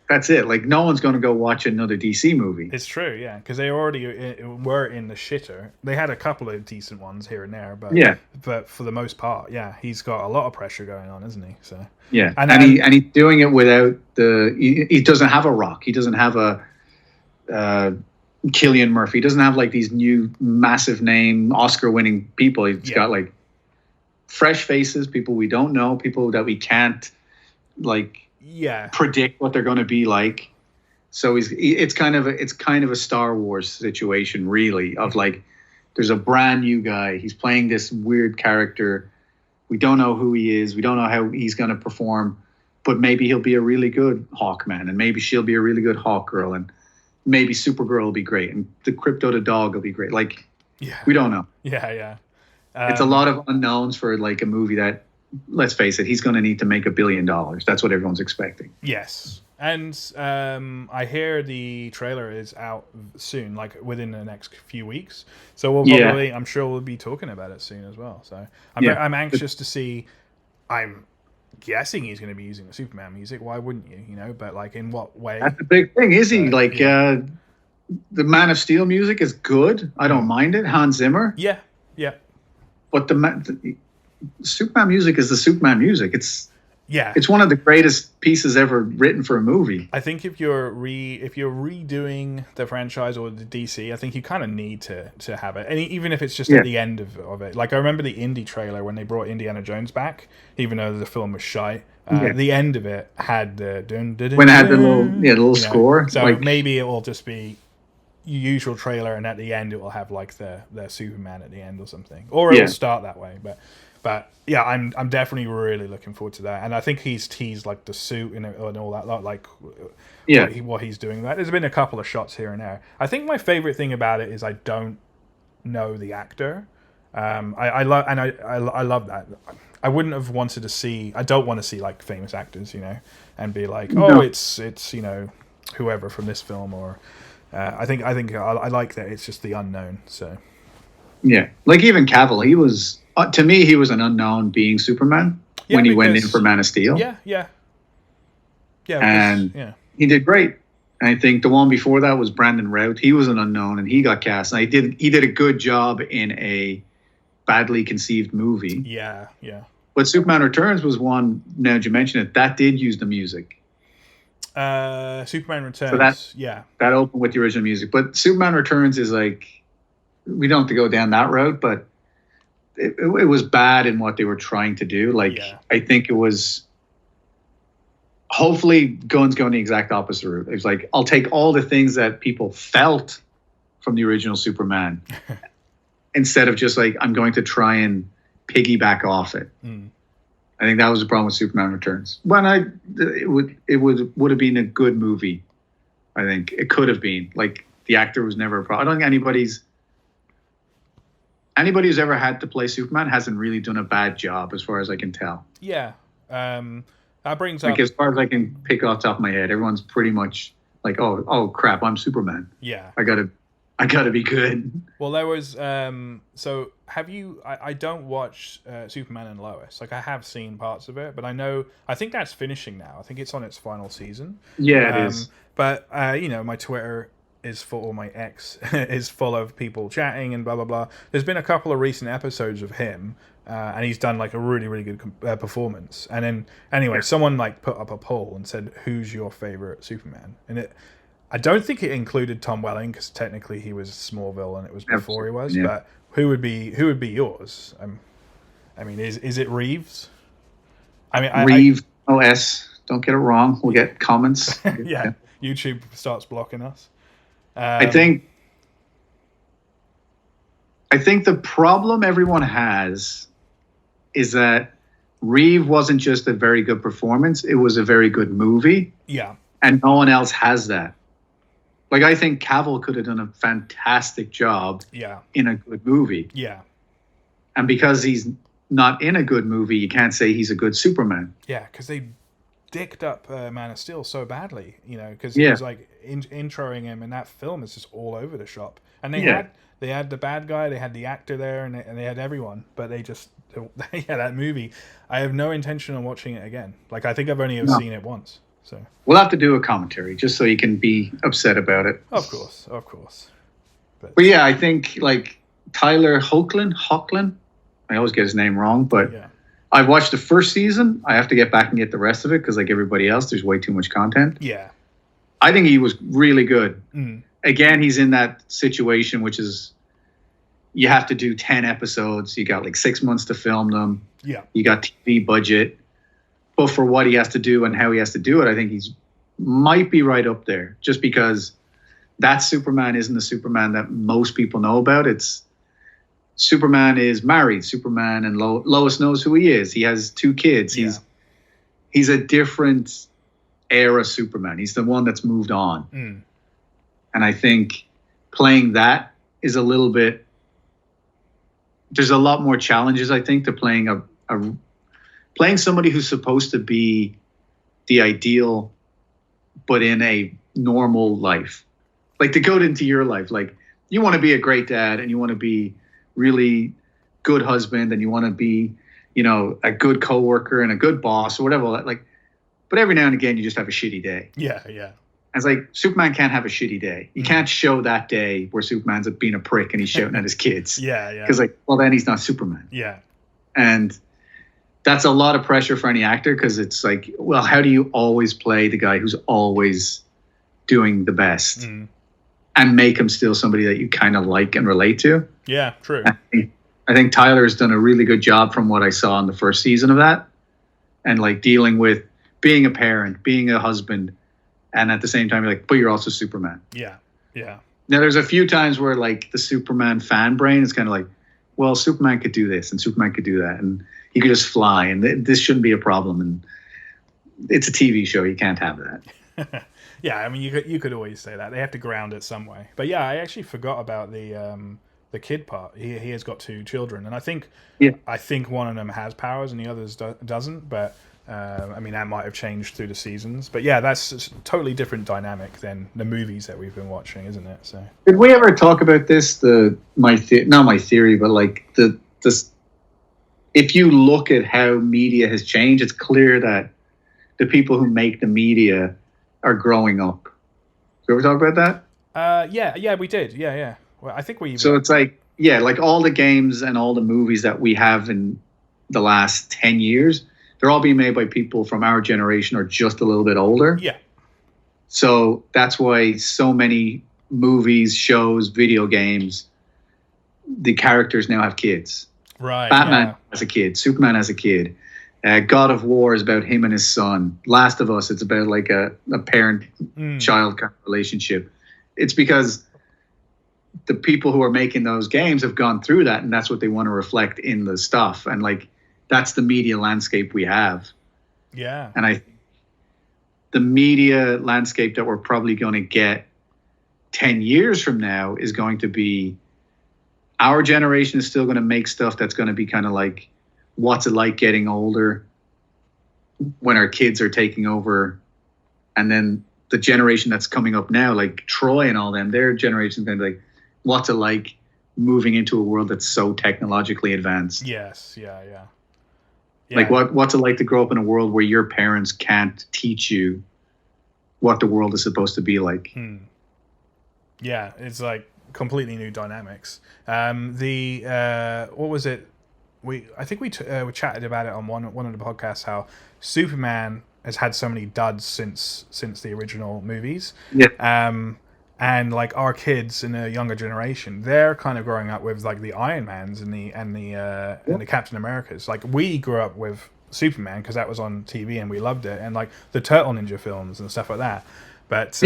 [SPEAKER 2] that's it. Like, no one's going to go watch another DC movie.
[SPEAKER 1] It's true, yeah, because they already were in the shitter. They had a couple of decent ones here and there, but for the most part, he's got a lot of pressure going on, isn't he? So and he's doing it without he doesn't have a Rock. He doesn't have a Cillian Murphy. He doesn't have like these new massive name Oscar-winning people. He's got like fresh faces, people we don't know, people that we can't like predict what they're going to be like. So it's kind of a Star Wars situation, really, of like, there's a brand new guy. He's playing this weird character. We don't know who he is. We don't know how he's going to perform, but maybe he'll be a really good Hawkman, and maybe she'll be a really good Hawkgirl, and maybe Supergirl will be great, and the Crypto the dog will be great. Like, we don't know. It's a lot of unknowns for like a movie that, let's face it, he's going to need to make $1 billion. That's what everyone's expecting. Yes. And I hear the trailer is out soon, like within the next few weeks. So we'll probably, I'm sure we'll be talking about it soon as well. So I'm anxious to see. I'm guessing he's going to be using the Superman music. Why wouldn't you? But like, in what way?
[SPEAKER 2] That's the big thing. Is he the Man of Steel music is good. I don't mind it. Hans Zimmer.
[SPEAKER 1] Yeah.
[SPEAKER 2] But the Superman music is the Superman music. It's one of the greatest pieces ever written for a movie.
[SPEAKER 1] I think if you're redoing the franchise or the DC, I think you kind of need to have it, and even if it's just at the end of it. Like, I remember the Indy trailer when they brought Indiana Jones back, even though the film was shite. The end of it had the dun, dun, dun,
[SPEAKER 2] when it had the little score.
[SPEAKER 1] So like, maybe it will just be usual trailer, and at the end it will have like the Superman at the end or something, or it'll start that way. But yeah, I'm definitely really looking forward to that, and I think he's teased like the suit and all that, like what he's doing. There's been a couple of shots here and there. I think my favorite thing about it is I don't know the actor. I love that. I wouldn't have wanted to see. I don't want to see like famous actors, and be like, it's whoever from this film, or I think I like that it's just the unknown. So
[SPEAKER 2] like even Cavill, he was. To me, he was an unknown being Superman when he went in for Man of Steel. And he did great. And I think the one before that was Brandon Routh. He was an unknown, and he got cast. And he did a good job in a badly conceived movie.
[SPEAKER 1] Yeah.
[SPEAKER 2] But Superman Returns was one. Now that you mention it, that did use the music.
[SPEAKER 1] Superman Returns. So
[SPEAKER 2] that opened with the original music. But Superman Returns is like, we don't have to go down that road, but. It was bad in what they were trying to do. Like, I think it was. Hopefully, Gunn's going the exact opposite route. It was like, I'll take all the things that people felt from the original Superman, instead of just like, I'm going to try and piggyback off it. I think that was the problem with Superman Returns. It would have been a good movie. I think it could have been. Like, the actor was never a problem. I don't think anybody who's ever had to play Superman hasn't really done a bad job, as far as I can tell.
[SPEAKER 1] Yeah. That brings
[SPEAKER 2] up...
[SPEAKER 1] Like,
[SPEAKER 2] as far as I can pick off the top of my head, everyone's pretty much like, oh crap, I'm Superman.
[SPEAKER 1] Yeah.
[SPEAKER 2] I gotta be good.
[SPEAKER 1] Well, there was... so, have you... I don't watch Superman and Lois. Like, I have seen parts of it, but I think that's finishing now. I think it's on its final season.
[SPEAKER 2] Yeah, it is.
[SPEAKER 1] But, my Twitter... my ex is full of people chatting and blah blah blah. There's been a couple of recent episodes of him, and he's done like a really really good performance. And then anyway, someone like put up a poll and said, "Who's your favorite Superman?" And I don't think it included Tom Welling, because technically he was Smallville and it was before he was. Yeah. But who would be yours? I mean, is it Reeves? I mean,
[SPEAKER 2] Reeves. OS. Don't get it wrong. We'll get comments.
[SPEAKER 1] Yeah, YouTube starts blocking us.
[SPEAKER 2] I think the problem everyone has is that Reeve wasn't just a very good performance; it was a very good movie.
[SPEAKER 1] Yeah,
[SPEAKER 2] and no one else has that. Like, I think Cavill could have done a fantastic job.
[SPEAKER 1] Yeah.
[SPEAKER 2] In a good movie.
[SPEAKER 1] Yeah.
[SPEAKER 2] And because he's not in a good movie, you can't say he's a good Superman.
[SPEAKER 1] Yeah, because they dicked up Man of Steel so badly, you know, because he was like introing him, and that film is just all over the shop. And they had the bad guy, they had the actor there, and they had everyone, but they just that movie. I have no intention of watching it again. Like, I think I've only ever seen it once. So
[SPEAKER 2] we'll have to do a commentary just so you can be upset about it.
[SPEAKER 1] Of course.
[SPEAKER 2] But yeah, I think like Tyler Hoechlin. I always get his name wrong, but I've watched the first season. I have to get back and get the rest of it because, like everybody else, there's way too much content.
[SPEAKER 1] Yeah.
[SPEAKER 2] I think he was really good. Again, he's in that situation, which is you have to do 10 episodes. You got like 6 months to film them.
[SPEAKER 1] Yeah.
[SPEAKER 2] You got TV budget. But for what he has to do and how he has to do it, I think he's might be right up there just because that Superman isn't the Superman that most people know about. It's Superman is married. Superman and Lois knows who he is. He has 2 kids. He's a different era Superman. He's the one that's moved on. And I think playing that is a little bit, there's a lot more challenges, I think, to playing playing somebody who's supposed to be the ideal, but in a normal life. Like, to go into your life, like you want to be a great dad and you want to be really good husband and you want to be, you know, a good coworker and a good boss or whatever. Like, but every now and again you just have a shitty day.
[SPEAKER 1] Yeah.
[SPEAKER 2] And it's like Superman can't have a shitty day. You can't show that day where Superman's being a prick and he's shouting at his kids.
[SPEAKER 1] Yeah.
[SPEAKER 2] Because like, well, then he's not Superman.
[SPEAKER 1] Yeah.
[SPEAKER 2] And that's a lot of pressure for any actor because it's like, well, how do you always play the guy who's always doing the best and make him still somebody that you kind of like and relate to?
[SPEAKER 1] Yeah, true.
[SPEAKER 2] I think Tyler's done a really good job from what I saw in the first season of that, and like dealing with being a parent, being a husband, and at the same time, you're like, but you're also Superman.
[SPEAKER 1] Yeah.
[SPEAKER 2] Now, there's a few times where like the Superman fan brain is kind of like, well, Superman could do this and Superman could do that, and he could just fly, and this shouldn't be a problem. And it's a TV show; you can't have that.
[SPEAKER 1] Yeah, I mean, you could always say that. They have to ground it some way. But yeah, I actually forgot about the kid part. He has got 2 children, and I think one of them has powers and the others doesn't. But I mean, that might have changed through the seasons. But yeah, that's a totally different dynamic than the movies that we've been watching, isn't it? So
[SPEAKER 2] did we ever talk about this? Not my theory, but like if you look at how media has changed, it's clear that the people who make the media are growing up. Did we ever talk about that?
[SPEAKER 1] Yeah, we did. Yeah. Well, I think we.
[SPEAKER 2] So it's like, like all the games and all the movies that we have in the last 10 years, they're all being made by people from our generation or just a little bit older.
[SPEAKER 1] Yeah.
[SPEAKER 2] So that's why so many movies, shows, video games, the characters now have kids.
[SPEAKER 1] Right.
[SPEAKER 2] Batman has a kid. Superman has a kid. God of War is about him and his son. Last of Us, it's about like a parent-child kind of relationship. It's because the people who are making those games have gone through that, and that's what they want to reflect in the stuff. And like, that's the media landscape we have.
[SPEAKER 1] Yeah.
[SPEAKER 2] And the media landscape that we're probably going to get 10 years from now is going to be, our generation is still going to make stuff that's going to be kind of like, what's it like getting older when our kids are taking over. And then the generation that's coming up now, like Troy and all them, their generation is going to be like, what's it like moving into a world that's so technologically advanced?
[SPEAKER 1] Yes. Yeah.
[SPEAKER 2] Like what's it like to grow up in a world where your parents can't teach you what the world is supposed to be like?
[SPEAKER 1] Yeah, it's like completely new dynamics. What was it? I think we chatted about it on one of the podcasts, how Superman has had so many duds since the original movies.
[SPEAKER 2] Yeah.
[SPEAKER 1] And like our kids in the younger generation, they're kind of growing up with like the Iron Mans and the Captain Americas. Like, we grew up with Superman because that was on TV and we loved it, and like the Turtle Ninja films and stuff like that. But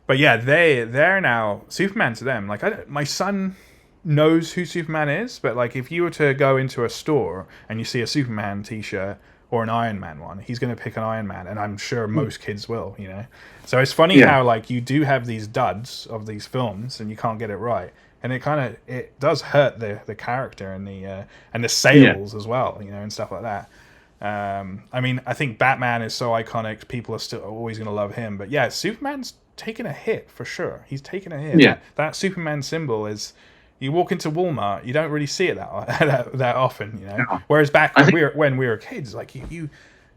[SPEAKER 1] But yeah, they're now Superman to them. Like my son knows who Superman is, but like if you were to go into a store and you see a Superman t-shirt or an Iron Man one, he's going to pick an Iron Man, and I'm sure most kids will, you know. So it's funny how like you do have these duds of these films and you can't get it right, and it does hurt the character and the sales as well, you know, and stuff like that. I mean, I think Batman is so iconic, people are still always going to love him, but yeah, Superman's taken a hit for sure. He's taken a hit.
[SPEAKER 2] Yeah.
[SPEAKER 1] That Superman symbol is. You walk into Walmart, you don't really see it that often, you know. No. Whereas back when we were kids, like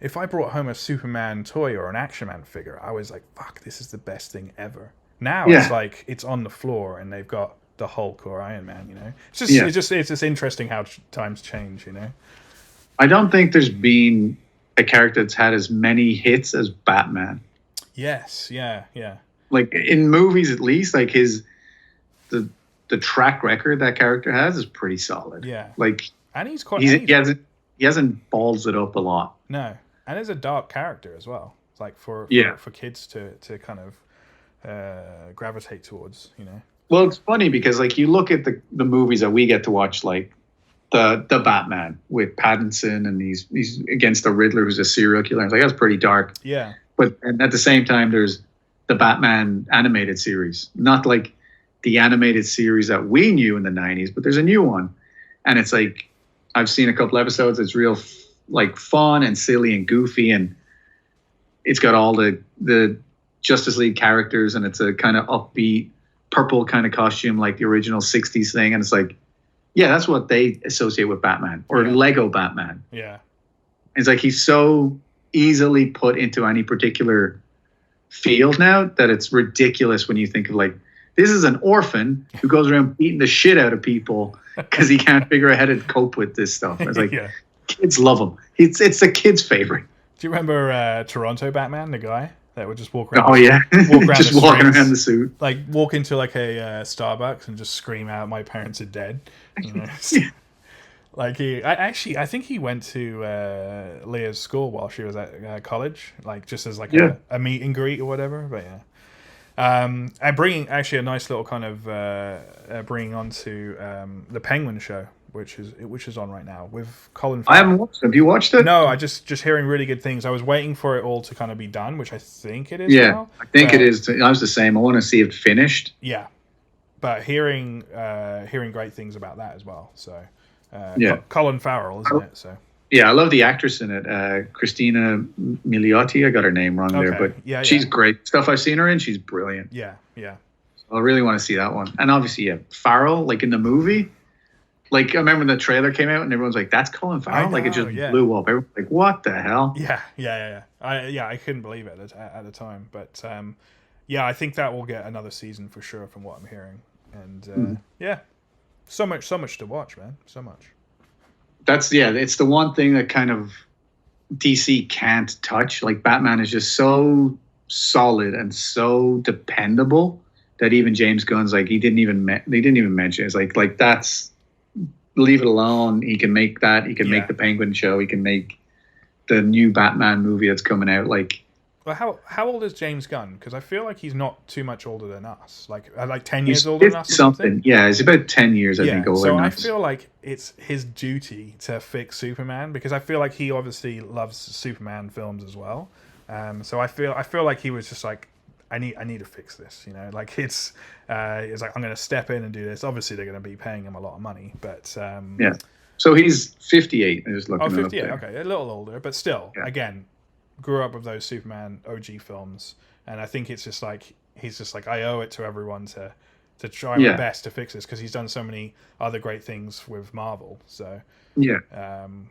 [SPEAKER 1] if I brought home a Superman toy or an Action Man figure, I was like, "Fuck, this is the best thing ever." Now it's like it's on the floor and they've got the Hulk or Iron Man, you know. It's just interesting how times change, you know.
[SPEAKER 2] I don't think there's been a character that's had as many hits as Batman.
[SPEAKER 1] Yes, yeah.
[SPEAKER 2] Like in movies, at least, like the track record that character has is pretty solid.
[SPEAKER 1] Yeah,
[SPEAKER 2] like,
[SPEAKER 1] and he's quite.
[SPEAKER 2] He hasn't balls it up a lot.
[SPEAKER 1] No, and it's a dark character as well. It's like for kids to kind of gravitate towards, you know.
[SPEAKER 2] Well, it's funny because like you look at the movies that we get to watch, like the Batman with Pattinson, and he's against the Riddler, who's a serial killer. It's like, that's pretty dark.
[SPEAKER 1] Yeah.
[SPEAKER 2] And at the same time, there's the Batman animated series, not like the animated series that we knew in the 90s, but there's a new one, and it's like I've seen a couple episodes. It's real like fun and silly and goofy, and it's got all the Justice League characters, and it's a kind of upbeat purple kind of costume like the original 60s thing, and it's like, yeah, that's what they associate with Batman or Lego Batman.
[SPEAKER 1] Yeah.
[SPEAKER 2] It's like he's so easily put into any particular field now that it's ridiculous when you think of like, this is an orphan who goes around beating the shit out of people because he can't figure out how to cope with this stuff. It's like, kids love him. It's the kids' favorite.
[SPEAKER 1] Do you remember Toronto Batman, the guy that would just walk around?
[SPEAKER 2] Oh, yeah. Just walking around the suit.
[SPEAKER 1] Like, walk into like a Starbucks and just scream out, "My parents are dead." You know? Like I think he went to Leah's school while she was at college, like just as like a meet and greet or whatever. But and bringing actually a nice little kind of bringing on to the Penguin show, which is on right now with Colin Farrell.
[SPEAKER 2] I haven't watched it. Have you watched it?
[SPEAKER 1] No, I just hearing really good things. I was waiting for it all to kind of be done, which I think it is.
[SPEAKER 2] Yeah,
[SPEAKER 1] now.
[SPEAKER 2] I think it is. I was the same. I want to see it finished.
[SPEAKER 1] Yeah, but hearing great things about that as well. So. Colin Farrell, isn't it? So
[SPEAKER 2] yeah, I love the actress in it, Christina Milioti. I got her name wrong there, but she's great. Stuff I've seen her in, she's brilliant.
[SPEAKER 1] Yeah.
[SPEAKER 2] So I really want to see that one. And obviously, Farrell, like in the movie, like I remember when the trailer came out and everyone's like, "That's Colin Farrell!" Like it just blew up. Everyone's like, "What the hell?"
[SPEAKER 1] Yeah. I couldn't believe it at the time, but I think that will get another season for sure, from what I'm hearing. And So much to watch, man. So much.
[SPEAKER 2] It's the one thing that kind of DC can't touch. Like Batman is just so solid and so dependable that even James Gunn's like, they didn't even mention it. It's like that's, leave it alone. He can make that. He can make the Penguin show. He can make the new Batman movie that's coming out. Like,
[SPEAKER 1] well, how old is James Gunn? Because I feel like he's not too much older than us. Like 10 years older than us or something.
[SPEAKER 2] Yeah, he's about 10 years, I think, older than us.
[SPEAKER 1] So I feel like it's his duty to fix Superman, because I feel like he obviously loves Superman films as well. So I feel like he was just like, I need to fix this, you know. Like it's like, I'm going to step in and do this. Obviously, they're going to be paying him a lot of money, but
[SPEAKER 2] So he's 58. I just looking.
[SPEAKER 1] 58. Okay, a little older, but still, again. Grew up with those Superman OG films, and I think it's just like he's just like, I owe it to everyone to try my best to fix this, because he's done so many other great things with Marvel. So and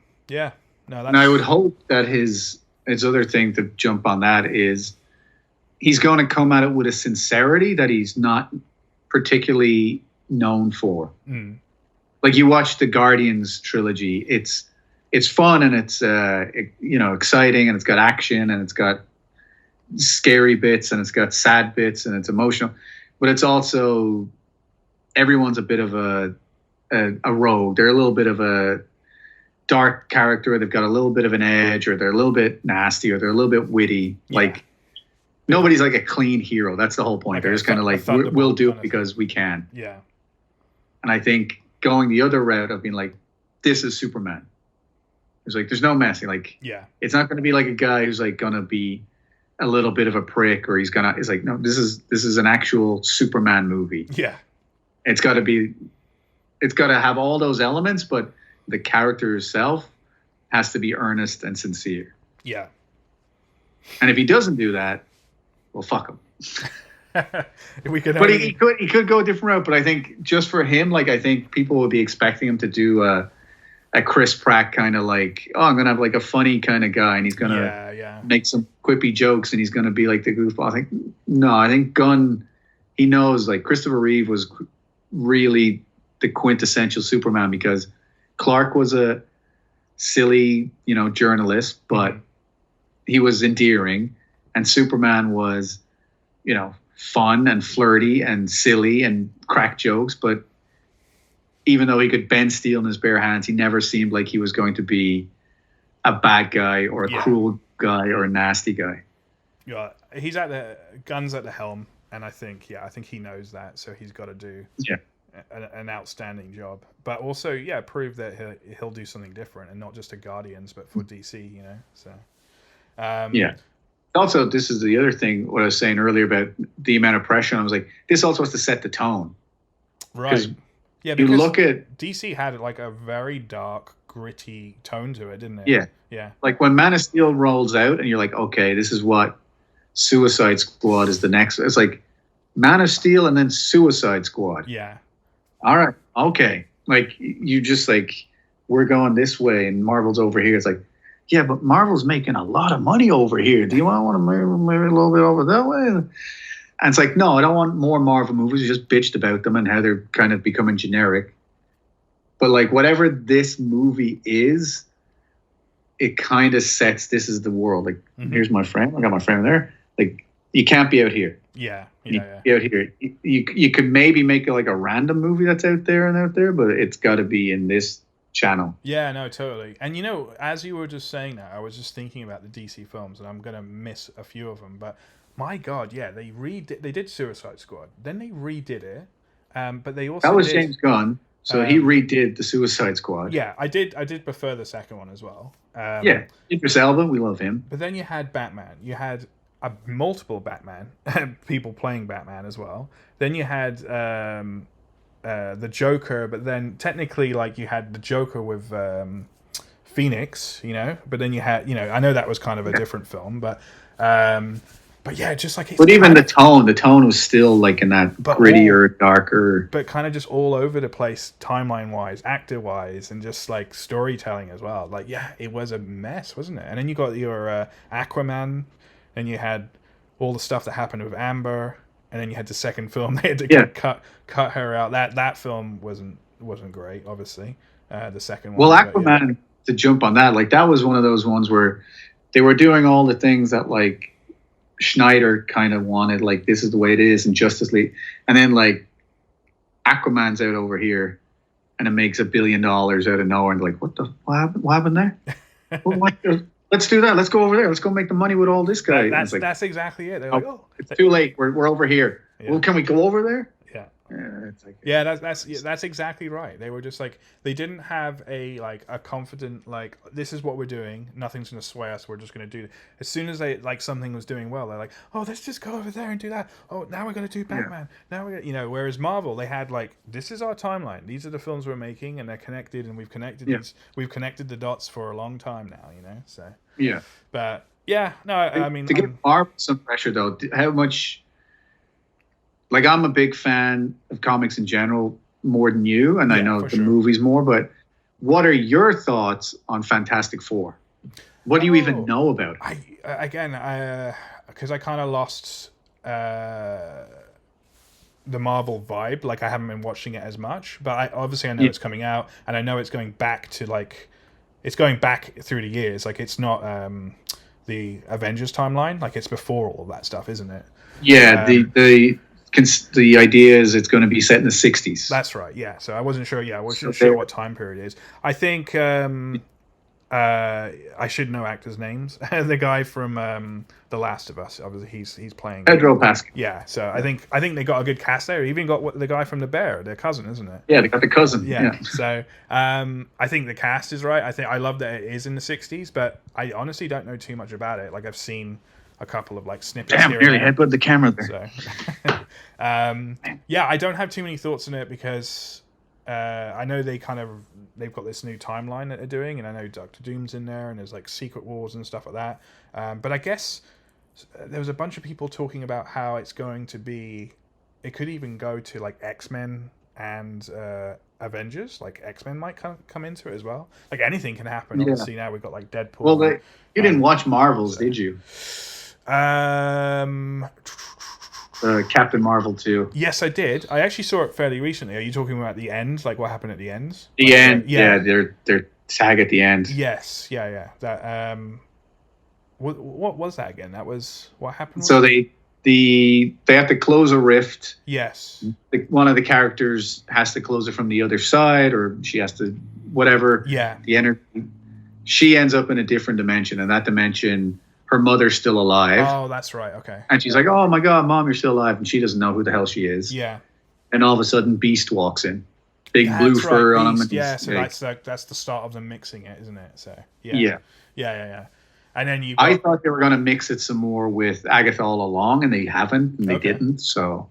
[SPEAKER 1] I would hope
[SPEAKER 2] that his other thing to jump on that is he's going to come at it with a sincerity that he's not particularly known for. Like you watch the Guardians trilogy, it's fun and it's exciting, and it's got action and it's got scary bits and it's got sad bits and it's emotional, but it's also, everyone's a bit of a rogue. They're a little bit of a dark character. They've got a little bit of an edge, or they're a little bit nasty, or they're a little bit witty. Like nobody's like a clean hero. That's the whole point.
[SPEAKER 1] Like
[SPEAKER 2] they're just kind of like, we'll do it because we can.
[SPEAKER 1] Yeah.
[SPEAKER 2] And I think going the other route of being like, this is Superman. It's like, there's no messing. Like,
[SPEAKER 1] yeah,
[SPEAKER 2] it's not going to be like a guy who's like going to be a little bit of a prick, or it's like, no, this is an actual Superman movie.
[SPEAKER 1] Yeah.
[SPEAKER 2] It's got to have all those elements, but the character itself has to be earnest and sincere.
[SPEAKER 1] Yeah.
[SPEAKER 2] And if he doesn't do that, well, fuck him. He could go a different route, but I think just for him, like, I think people would be expecting him to do a Chris Pratt kind of like, oh, I'm gonna have like a funny kind of guy, and he's gonna make some quippy jokes, and he's gonna be like the goofball. I think Gunn, he knows, like, Christopher Reeve was really the quintessential Superman, because Clark was a silly, journalist, but he was endearing, and Superman was, fun and flirty and silly and crack jokes. But even though he could bend steel in his bare hands, he never seemed like he was going to be a bad guy or a cruel guy or a nasty guy.
[SPEAKER 1] Yeah, he's Gunn's at the helm, and I think he knows that, so he's got to do an outstanding job. But also, prove that he'll do something different and not just a Guardians, but for DC, So,
[SPEAKER 2] Also, this is the other thing, what I was saying earlier about the amount of pressure. I was like, this also has to set the tone.
[SPEAKER 1] Right. Yeah, because
[SPEAKER 2] you look at
[SPEAKER 1] DC had like a very dark, gritty tone to it, didn't it?
[SPEAKER 2] Yeah.
[SPEAKER 1] Yeah.
[SPEAKER 2] Like when Man of Steel rolls out and you're like, okay, this is what Suicide Squad is the next. It's like Man of Steel and then Suicide Squad.
[SPEAKER 1] Yeah.
[SPEAKER 2] All right. Okay. Like, you just like, we're going this way and Marvel's over here. It's like, yeah, but Marvel's making a lot of money over here. Do you want to maybe a little bit over that way? And it's like, no, I don't want more Marvel movies. You just bitched about them and how they're kind of becoming generic. But like, whatever this movie is, it kind of sets, this is the world. Like, here's my friend. I got my friend there. Like, you can't be out here.
[SPEAKER 1] Yeah.
[SPEAKER 2] You be out here. You could maybe make it like a random movie that's out there, but it's got to be in this channel.
[SPEAKER 1] Yeah, no, totally. And as you were just saying that, I was just thinking about the DC films, and I'm gonna miss a few of them. But my God, they did Suicide Squad, then they redid it. But they also
[SPEAKER 2] did James Gunn, so he redid the Suicide Squad.
[SPEAKER 1] Yeah, I did prefer the second one as well.
[SPEAKER 2] Idris Elba, we love him.
[SPEAKER 1] But then you had Batman. You had multiple Batman people playing Batman as well. Then you had the Joker, but then technically, like, you had the Joker with Phoenix, but then you had, I know that was kind of a different film, but yeah, just like,
[SPEAKER 2] but even the tone was still like in that grittier, darker,
[SPEAKER 1] but kind of just all over the place, timeline wise, actor wise, and just like storytelling as well. Like, yeah, it was a mess, wasn't it? And then you got your Aquaman, and you had all the stuff that happened with Amber. And then you had the second film; they had to cut her out. That film wasn't great, obviously. The second one.
[SPEAKER 2] Well, Aquaman, to jump on that, like, that was one of those ones where they were doing all the things that like Schneider kind of wanted. Like, this is the way it is, and Justice League, and then like Aquaman's out over here, and it makes $1 billion out of nowhere, and like, what happened there? Let's do that. Let's go over there. Let's go make the money with all this guy.
[SPEAKER 1] That's exactly it. They're like,
[SPEAKER 2] it's too late. We're over here. Yeah. Well, can we go over there?
[SPEAKER 1] Yeah.
[SPEAKER 2] It's like,
[SPEAKER 1] that's exactly right. They were just like, they didn't have a confident, like, this is what we're doing. Nothing's going to sway us. We're just going to do it. As soon as they, like, something was doing well, they're like, oh, let's just go over there and do that. Oh, now we're going to do Batman. Now we're gonna, whereas Marvel, they had like, this is our timeline. These are the films we're making, and they're connected, and we've connected the dots for a long time now. So but yeah, no, I mean,
[SPEAKER 2] to give Marvel some pressure though, how much. Like, I'm a big fan of comics in general, more than you, and I know the movies more, but what are your thoughts on Fantastic Four? What do you even know about it?
[SPEAKER 1] Because I kind of lost the Marvel vibe. Like, I haven't been watching it as much, but I know it's coming out, and I know it's going back to, like, it's going back through the years. Like, it's not the Avengers timeline. Like, it's before all of that stuff, isn't it?
[SPEAKER 2] Yeah, the idea is it's going to be set in the 60s.
[SPEAKER 1] That's right, yeah. So I wasn't sure. Yeah, I wasn't sure what time period it is. I think I should know actors' names. The guy from The Last of Us, obviously he's playing
[SPEAKER 2] Pedro Pascal.
[SPEAKER 1] Yeah, so I think they got a good cast there. Even got the guy from The Bear, their cousin, isn't it?
[SPEAKER 2] Yeah, they got the cousin. Yeah.
[SPEAKER 1] So I think the cast is right. I love that it is in the 60s, but I honestly don't know too much about it. Like I've seen a couple of like snippets.
[SPEAKER 2] Damn, nearly headbutt the camera there.
[SPEAKER 1] So, yeah, I don't have too many thoughts on it because I know they've got this new timeline that they're doing, and I know Doctor Doom's in there, and there's like Secret Wars and stuff like that. But I guess there was a bunch of people talking about how it's going to be. It could even go to like X-Men and Avengers. Like X-Men might come into it as well. Like anything can happen. Yeah. Obviously now we've got like Deadpool.
[SPEAKER 2] Well, you didn't watch Marvels, did you? Captain Marvel 2.
[SPEAKER 1] Yes, I did. I actually saw it fairly recently. Are you talking about the end? Like what happened at the end?
[SPEAKER 2] The end. Yeah, their tag at the end.
[SPEAKER 1] Yes. Yeah. That. What was that again? That was what happened.
[SPEAKER 2] So they have to close a rift.
[SPEAKER 1] Yes.
[SPEAKER 2] One of the characters has to close it from the other side, or she has to whatever.
[SPEAKER 1] Yeah.
[SPEAKER 2] The energy. She ends up in a different dimension, and that dimension, her mother's still alive.
[SPEAKER 1] Oh, that's right. Okay.
[SPEAKER 2] And she's like, "Oh my God, Mom, you're still alive," and she doesn't know who the hell she is.
[SPEAKER 1] Yeah.
[SPEAKER 2] And all of a sudden, Beast walks in, big blue fur on him.
[SPEAKER 1] Yeah. So that's the start of them mixing it, isn't it? So yeah. And then
[SPEAKER 2] I thought they were going to mix it some more with Agatha all along, and they haven't, and they didn't. So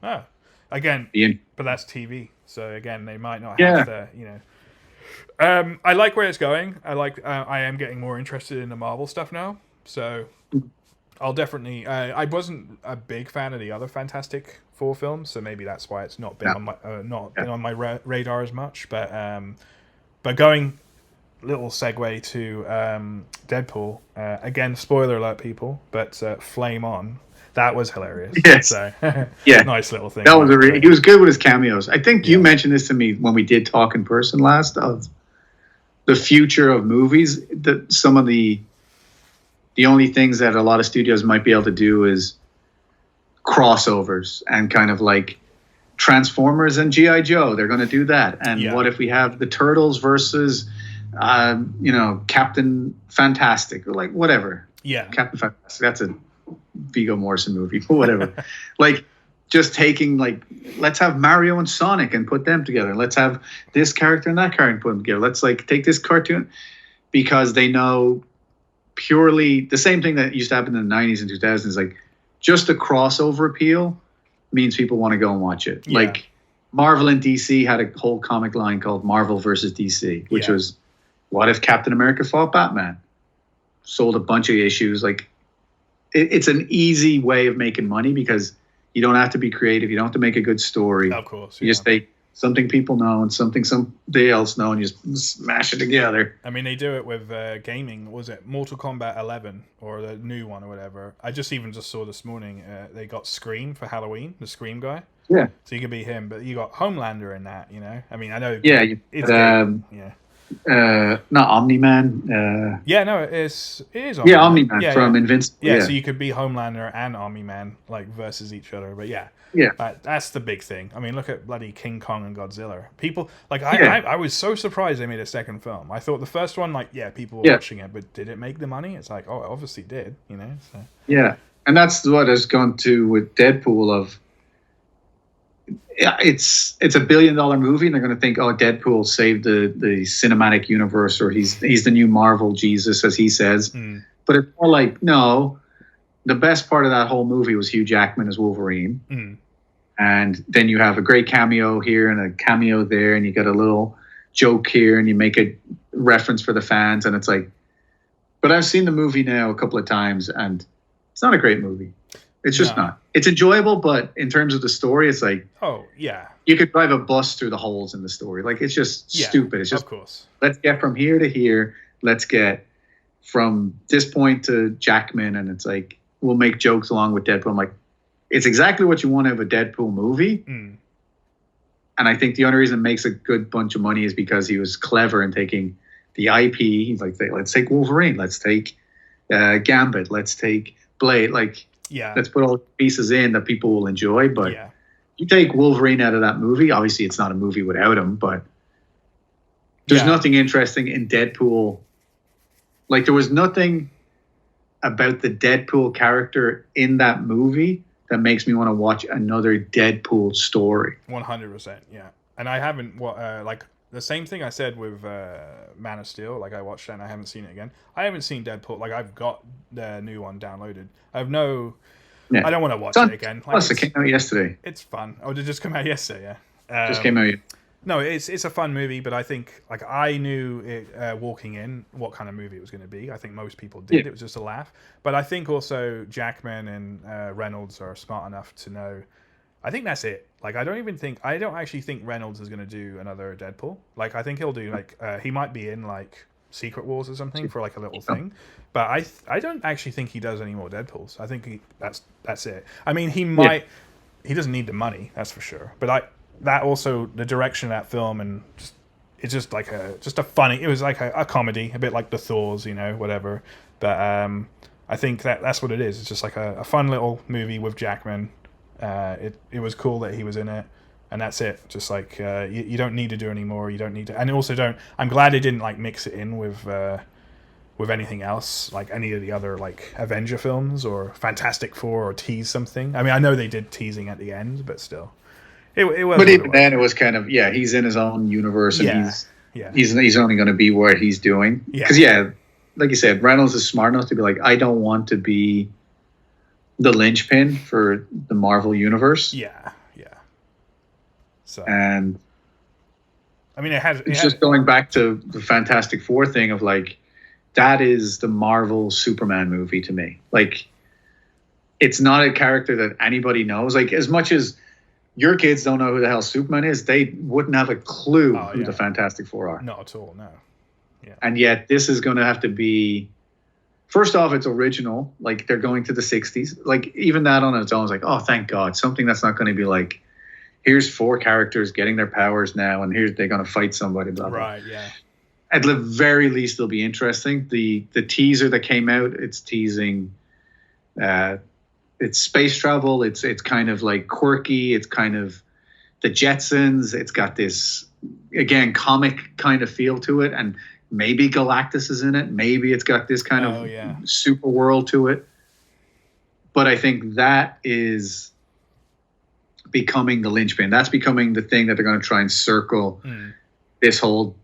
[SPEAKER 1] again, but that's TV. So again, they might not have the, you know. I like where it's going. I am getting more interested in the Marvel stuff now. So I'll definitely. I wasn't a big fan of the other Fantastic Four films, so maybe that's why it's not been on my been on my radar as much. But going. Little segue to Deadpool. Again, spoiler alert, people, but Flame On. That was hilarious.
[SPEAKER 2] Yes.
[SPEAKER 1] So,
[SPEAKER 2] yeah.
[SPEAKER 1] Nice little thing.
[SPEAKER 2] That was he was good with his cameos. I think you mentioned this to me when we did talk in person last, of the future of movies. That some of the only things that a lot of studios might be able to do is crossovers and kind of like Transformers and G.I. Joe. They're going to do that. And what if we have the Turtles versus Captain Fantastic, or like whatever.
[SPEAKER 1] Yeah.
[SPEAKER 2] Captain Fantastic. That's a Viggo Mortensen movie, but whatever. Like just taking let's have Mario and Sonic and put them together. Let's have this character and that character and put them together. Let's take this cartoon, because they know purely the same thing that used to happen in the 90s and 2000s. Like just a crossover appeal means people want to go and watch it. Yeah. Like Marvel and DC had a whole comic line called Marvel versus DC, which was, what if Captain America fought Batman? Sold a bunch of issues. Like, it's an easy way of making money because you don't have to be creative. You don't have to make a good story.
[SPEAKER 1] Of course.
[SPEAKER 2] You just take something people know and something somebody else know, and you just smash it together.
[SPEAKER 1] I mean, they do it with gaming. Was it Mortal Kombat 11 or the new one or whatever? I just saw this morning they got Scream for Halloween, the Scream guy.
[SPEAKER 2] Yeah.
[SPEAKER 1] So you could be him, but you got Homelander in that, you know? I mean, I know.
[SPEAKER 2] Yeah.
[SPEAKER 1] It's
[SPEAKER 2] not Omni-Man.
[SPEAKER 1] It is Omni-Man.
[SPEAKER 2] Yeah, Omni-Man from Invincible.
[SPEAKER 1] Yeah, so you could be Homelander and Omni-Man versus each other. But that's the big thing. I mean, look at bloody King Kong and Godzilla. People I was so surprised they made a second film. I thought the first one, people were watching it, but did it make the money? It's like, oh, it obviously did. You know. So. Yeah,
[SPEAKER 2] and that's what has gone to with Deadpool of. It's a $1 billion movie, and they're going to think, oh, Deadpool saved the cinematic universe, or he's the new Marvel Jesus, as he says.
[SPEAKER 1] Mm.
[SPEAKER 2] But it's more like, no, the best part of that whole movie was Hugh Jackman as Wolverine.
[SPEAKER 1] Mm.
[SPEAKER 2] And then you have a great cameo here and a cameo there, and you got a little joke here, and you make a reference for the fans, and it's like, but I've seen the movie now a couple of times, and it's not a great movie. It's just not. It's enjoyable, but in terms of the story, it's like,
[SPEAKER 1] oh yeah,
[SPEAKER 2] you could drive a bus through the holes in the story. Like, it's just stupid. It's just,
[SPEAKER 1] of course,
[SPEAKER 2] let's get from here to here. Let's get from this point to Jackman, and it's like, we'll make jokes along with Deadpool. I'm like, it's exactly what you want out of a Deadpool movie.
[SPEAKER 1] Mm.
[SPEAKER 2] And I think the only reason it makes a good bunch of money is because he was clever in taking the IP. He's like, let's take Wolverine, let's take Gambit, let's take Blade. Like, let's put all the pieces in that people will enjoy. But you take Wolverine out of that movie, obviously it's not a movie without him, but there's nothing interesting in Deadpool Like, there was nothing about the Deadpool character in that movie that makes me want to watch another Deadpool story.
[SPEAKER 1] 100%, yeah. And I haven't, like, the same thing I said with Man of Steel. Like, I watched that and I haven't seen it again. I haven't seen Deadpool. Like, I've got the new one downloaded. I don't want to watch it again. Like,
[SPEAKER 2] plus, it came out yesterday.
[SPEAKER 1] It's fun. Oh, did it just come out yesterday? Yeah.
[SPEAKER 2] Just came out yesterday.
[SPEAKER 1] No, it's a fun movie, but I think, like, I knew it walking in what kind of movie it was going to be. I think most people did. Yeah. It was just a laugh. But I think also Jackman and Reynolds are smart enough to know. I think that's it. Like, I don't actually think Reynolds is going to do another Deadpool. Like, I think he'll do, like, he might be in, like, Secret Wars or something for, like, a little thing. But I don't actually think he does any more Deadpools. I think that's it. I mean, he might. Yeah. He doesn't need the money, that's for sure. But that also, the direction of that film, and it's just like a funny. It was like a comedy, a bit like the Thors, whatever. But I think that's what it is. It's just like a fun little movie with Jackman. It was cool that he was in it, and that's it. Just like you don't need to do any more. You don't need to, and also don't. I'm glad they didn't like mix it in with anything else, like any of the other like Avenger films or Fantastic Four, or tease something. I mean, I know they did teasing at the end, but still. It was, but even then,
[SPEAKER 2] it was kind of he's in his own universe, and he's only going to be what he's doing. Because like you said, Reynolds is smart enough to be like, I don't want to be the linchpin for the Marvel universe.
[SPEAKER 1] Yeah. So,
[SPEAKER 2] and
[SPEAKER 1] I mean, it's
[SPEAKER 2] just going back to the Fantastic Four thing of like, that is the Marvel Superman movie to me. Like, it's not a character that anybody knows. Like, as much as your kids don't know who the hell Superman is, they wouldn't have a clue who the Fantastic Four are.
[SPEAKER 1] Not at all, no. Yeah.
[SPEAKER 2] And yet this is going to have to be, first off, it's original. Like, they're going to the 60s. Like, even that on its own is like, oh, thank God. Something that's not going to be like, here's 4 characters getting their powers now, and they're going to fight somebody, blah, blah.
[SPEAKER 1] Right, yeah.
[SPEAKER 2] At the very least, it'll be interesting. The teaser that came out, it's teasing... it's space travel. It's kind of like quirky. It's kind of the Jetsons. It's got this, again, comic kind of feel to it. And maybe Galactus is in it. Maybe it's got this kind of super world to it. But I think that is becoming the linchpin. That's becoming the thing that they're going to try and circle this whole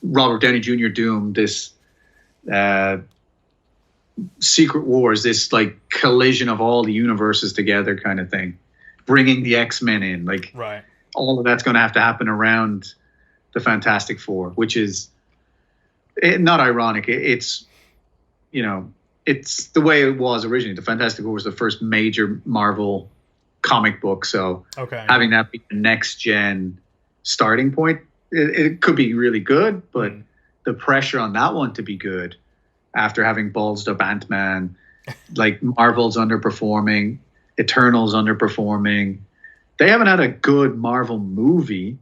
[SPEAKER 2] Robert Downey Jr. Doom, this Secret Wars, this like collision of all the universes together kind of thing, bringing the X-Men in, like all of that's going to have to happen around the Fantastic Four, which is not ironic. It's it's the way it was originally. The Fantastic Four was the first major Marvel comic book, so having that be the next gen starting point, it could be really good, but the pressure on that one to be good after having ballsed up Ant-Man, like Marvel's underperforming, Eternal's underperforming. They haven't had a good Marvel movie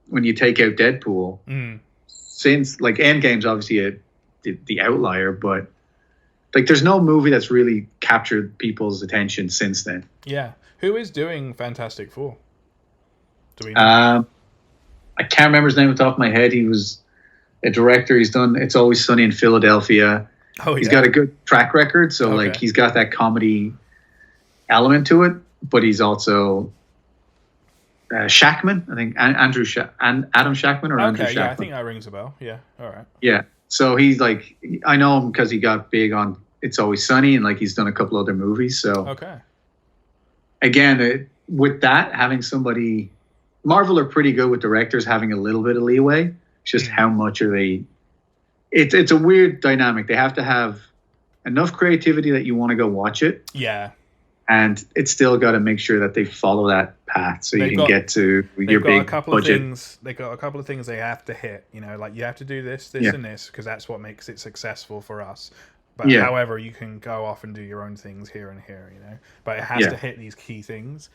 [SPEAKER 2] when you take out Deadpool since, like, Endgame's obviously the outlier, but like there's no movie that's really captured people's attention since then.
[SPEAKER 1] Yeah. Who is doing Fantastic Four? Do we know?
[SPEAKER 2] I can't remember his name off the top of my head. He was a director. He's done It's Always Sunny in Philadelphia. He's got a good track record, so like he's got that comedy element to it, but he's also Shackman, I think Adam Shackman or Andrew Shackman.
[SPEAKER 1] Yeah, I think that rings a bell. Yeah, all right.
[SPEAKER 2] Yeah, so he's like, I know him because he got big on It's Always Sunny, and like he's done a couple other movies. So again, with that, having somebody, Marvel are pretty good with directors having a little bit of leeway. It's just how much are they? It's a weird dynamic. They have to have enough creativity that you want to go watch it.
[SPEAKER 1] Yeah.
[SPEAKER 2] And it's still got to make sure that they follow that path so you can get to your big budget.
[SPEAKER 1] They've got a couple of things they have to hit. Like you have to do this, and this, because that's what makes it successful for us. But however, you can go off and do your own things here and here, But it has to hit these key things,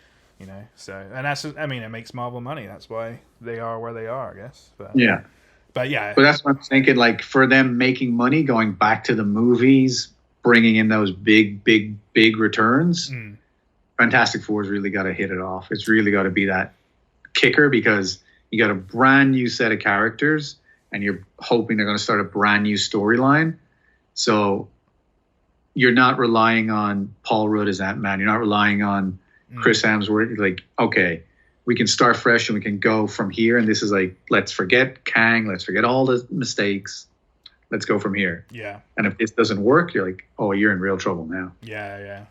[SPEAKER 1] So, and that's, I mean, it makes Marvel money. That's why they are where they are, I guess. But that's what I'm thinking.
[SPEAKER 2] Like, for them making money, going back to the movies, bringing in those big returns, Fantastic Four's really got to hit it off. It's really got to be that kicker, because you got a brand new set of characters and you're hoping they're going to start a brand new storyline. So you're not relying on Paul Rudd as Ant-Man. You're not relying on Chris Hemsworth. Like, okay, we can start fresh and we can go from here. And this is like, let's forget Kang. Let's forget all the mistakes. Let's go from here.
[SPEAKER 1] Yeah.
[SPEAKER 2] And if this doesn't work, you're like, oh, you're in real trouble now.
[SPEAKER 1] Yeah.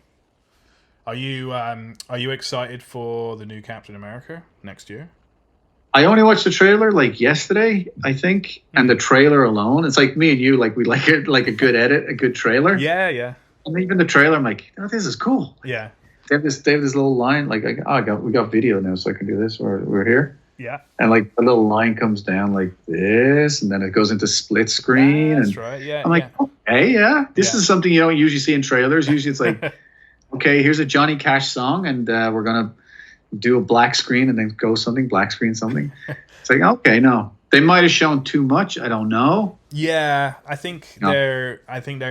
[SPEAKER 1] Are you excited for the new Captain America next year?
[SPEAKER 2] I only watched the trailer like yesterday, I think, and the trailer alone, it's like me and you, like we like it, like a good edit, a good trailer.
[SPEAKER 1] Yeah.
[SPEAKER 2] And even the trailer, I'm like, oh, this is cool.
[SPEAKER 1] Yeah.
[SPEAKER 2] They have this little line, like, we got video now, so I can do this. We're here.
[SPEAKER 1] Yeah.
[SPEAKER 2] And like a little line comes down like this, and then it goes into split screen.
[SPEAKER 1] That's
[SPEAKER 2] and
[SPEAKER 1] right. Yeah.
[SPEAKER 2] I'm like, okay, yeah, this is something you don't usually see in trailers. Usually it's like, okay, here's a Johnny Cash song, and we're gonna do a black screen and then go something, black screen something. It's like, okay, no. They might have shown too much. I don't know.
[SPEAKER 1] Yeah, I think they're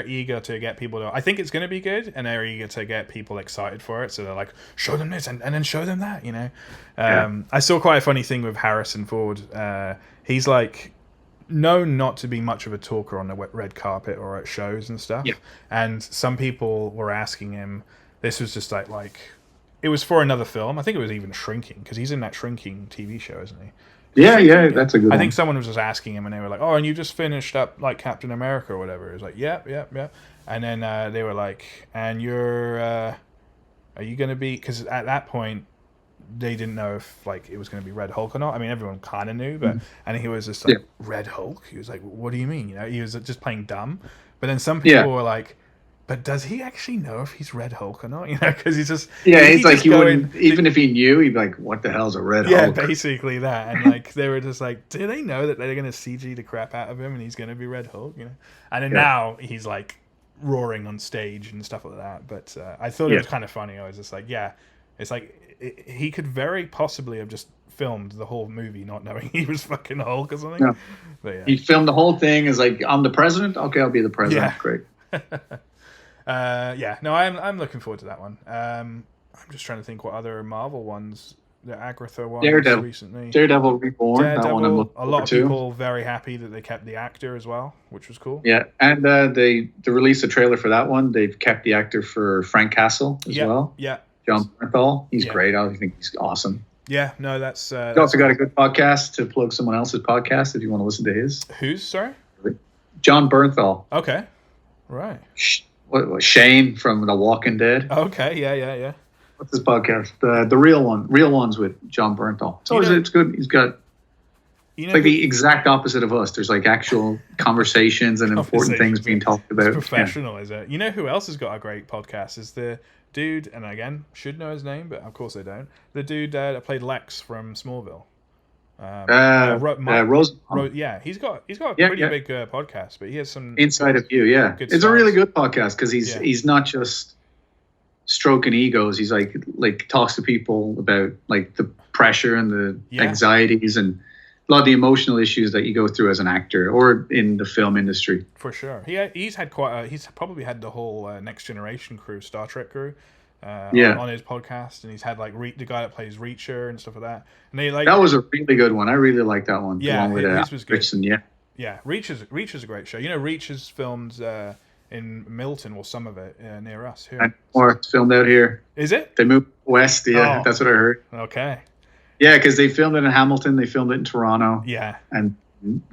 [SPEAKER 1] eager to get people to. I think it's going to be good, and they're eager to get people excited for it. So they're like, show them this and then show them that. You know, I saw quite a funny thing with Harrison Ford. He's like known not to be much of a talker on the red carpet or at shows and stuff.
[SPEAKER 2] Yeah.
[SPEAKER 1] And some people were asking him. This was just like it was for another film. I think it was even Shrinking, because he's in that Shrinking TV show, isn't he?
[SPEAKER 2] Yeah, that's a good one.
[SPEAKER 1] I think someone was just asking him, and they were like, "Oh, and you just finished up like Captain America or whatever." He was like, "Yep." And then they were like, "And are you going to be?" Because at that point, they didn't know if like it was going to be Red Hulk or not. I mean, everyone kind of knew, but and he was just like, "Red Hulk." He was like, "What do you mean?" You know, he was just playing dumb. But then some people were like, but does he actually know if he's Red Hulk or not? You know, because he's just
[SPEAKER 2] he's like he wouldn't, even if he knew, he'd be like, "What the hell's a Red Hulk?"
[SPEAKER 1] Yeah, basically that. And like they were just like, do they know that they're going to CG the crap out of him and he's going to be Red Hulk? You know, and then now he's like roaring on stage and stuff like that. But I thought it was kind of funny. I was just like, it's like he could very possibly have just filmed the whole movie not knowing he was fucking Hulk or something. Yeah. But
[SPEAKER 2] he filmed the whole thing as like, I'm the president. Okay, I'll be the president.
[SPEAKER 1] Yeah.
[SPEAKER 2] Great.
[SPEAKER 1] No, I'm looking forward to that one. I'm just trying to think what other Marvel ones, the Agatha ones recently.
[SPEAKER 2] Daredevil Reborn. That one I'm looking
[SPEAKER 1] a lot of people very happy that they kept the actor as well, which was cool.
[SPEAKER 2] Yeah, and they released a trailer for that one. They've kept the actor for Frank Castle as well.
[SPEAKER 1] Yeah,
[SPEAKER 2] John Bernthal. He's great. I think he's awesome.
[SPEAKER 1] Yeah, no, that's.
[SPEAKER 2] He's also got a good podcast to plug someone else's podcast if you want to listen to his.
[SPEAKER 1] Who's, sorry?
[SPEAKER 2] John Bernthal.
[SPEAKER 1] Okay, right.
[SPEAKER 2] What Shane from The Walking Dead.
[SPEAKER 1] Okay, yeah.
[SPEAKER 2] What's his podcast? The Real Ones with John Bernthal. It's good. He's got like the exact opposite of us. There's like actual conversations and important things being talked about.
[SPEAKER 1] It's professional, is it? You know who else has got a great podcast? Is the dude, and again, should know his name, but of course they don't. The dude that played Lex from Smallville. Yeah, he's got a pretty big podcast, but he has some
[SPEAKER 2] Inside of You. Yeah, it's a really good podcast because he's not just stroking egos. He's like talks to people about like the pressure and the anxieties and a lot of the emotional issues that you go through as an actor or in the film industry.
[SPEAKER 1] For sure, he's probably had the whole Next Generation crew, Star Trek crew. On his podcast, and he's had like the guy that plays Reacher and stuff like that. And they like
[SPEAKER 2] that was a really good one. I really liked that one.
[SPEAKER 1] Yeah,
[SPEAKER 2] his
[SPEAKER 1] was good.
[SPEAKER 2] Richardson,
[SPEAKER 1] yeah. Reacher's a great show. You know, Reacher's filmed in Milton, or some of it near us here.
[SPEAKER 2] Or it's filmed out here.
[SPEAKER 1] Is it?
[SPEAKER 2] They moved west. Yeah, that's what I heard.
[SPEAKER 1] Okay.
[SPEAKER 2] Yeah, because they filmed it in Hamilton. They filmed it in Toronto.
[SPEAKER 1] Yeah.
[SPEAKER 2] And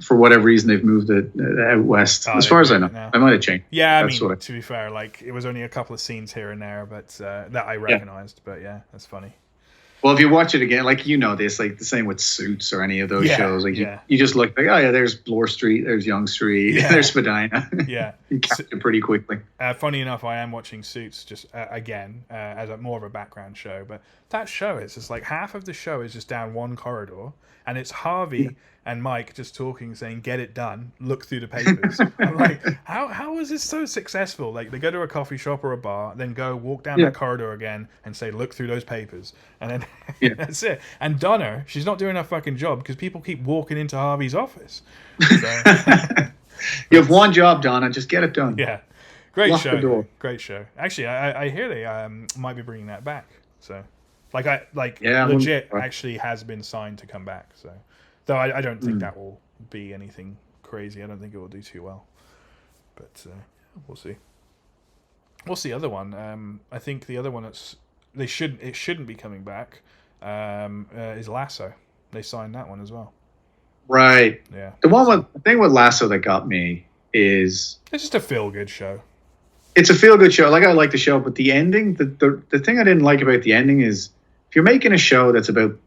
[SPEAKER 2] for whatever reason, they've moved it out west. As far as I know, I might have changed.
[SPEAKER 1] Yeah, to be fair, like it was only a couple of scenes here and there, but that I recognized. But yeah, that's funny.
[SPEAKER 2] Well, if you watch it again, like this, like the same with Suits or any of those shows, like you just look like, oh yeah, there's Bloor Street, there's Young Street, there's Spadina.
[SPEAKER 1] Yeah,
[SPEAKER 2] you catch it pretty quickly.
[SPEAKER 1] Funny enough, I am watching Suits just again as more of a background show, but that show is just like half of the show is just down one corridor, and it's Harvey and Mike just talking, saying, "Get it done. Look through the papers." I'm like, how is this so successful? Like they go to a coffee shop or a bar, then go walk down that corridor again and say, "Look through those papers," and then that's it. And Donna, she's not doing her fucking job because people keep walking into Harvey's office. So,
[SPEAKER 2] you have one job, Donna. Just get it done.
[SPEAKER 1] Yeah, great Lock show. Great show. Actually, I hear they might be bringing that back. So, legit actually has been signed to come back. So. Though I don't think that will be anything crazy. I don't think it will do too well. But We'll see. What's the other one? I think the other one it shouldn't be coming back. Is Lasso. They signed that one as well.
[SPEAKER 2] Right.
[SPEAKER 1] Yeah.
[SPEAKER 2] The thing with Lasso that got me is
[SPEAKER 1] it's just a feel good show.
[SPEAKER 2] It's a feel good show. Like, I like the show, but the ending, the thing I didn't like about the ending is if you're making a show that's about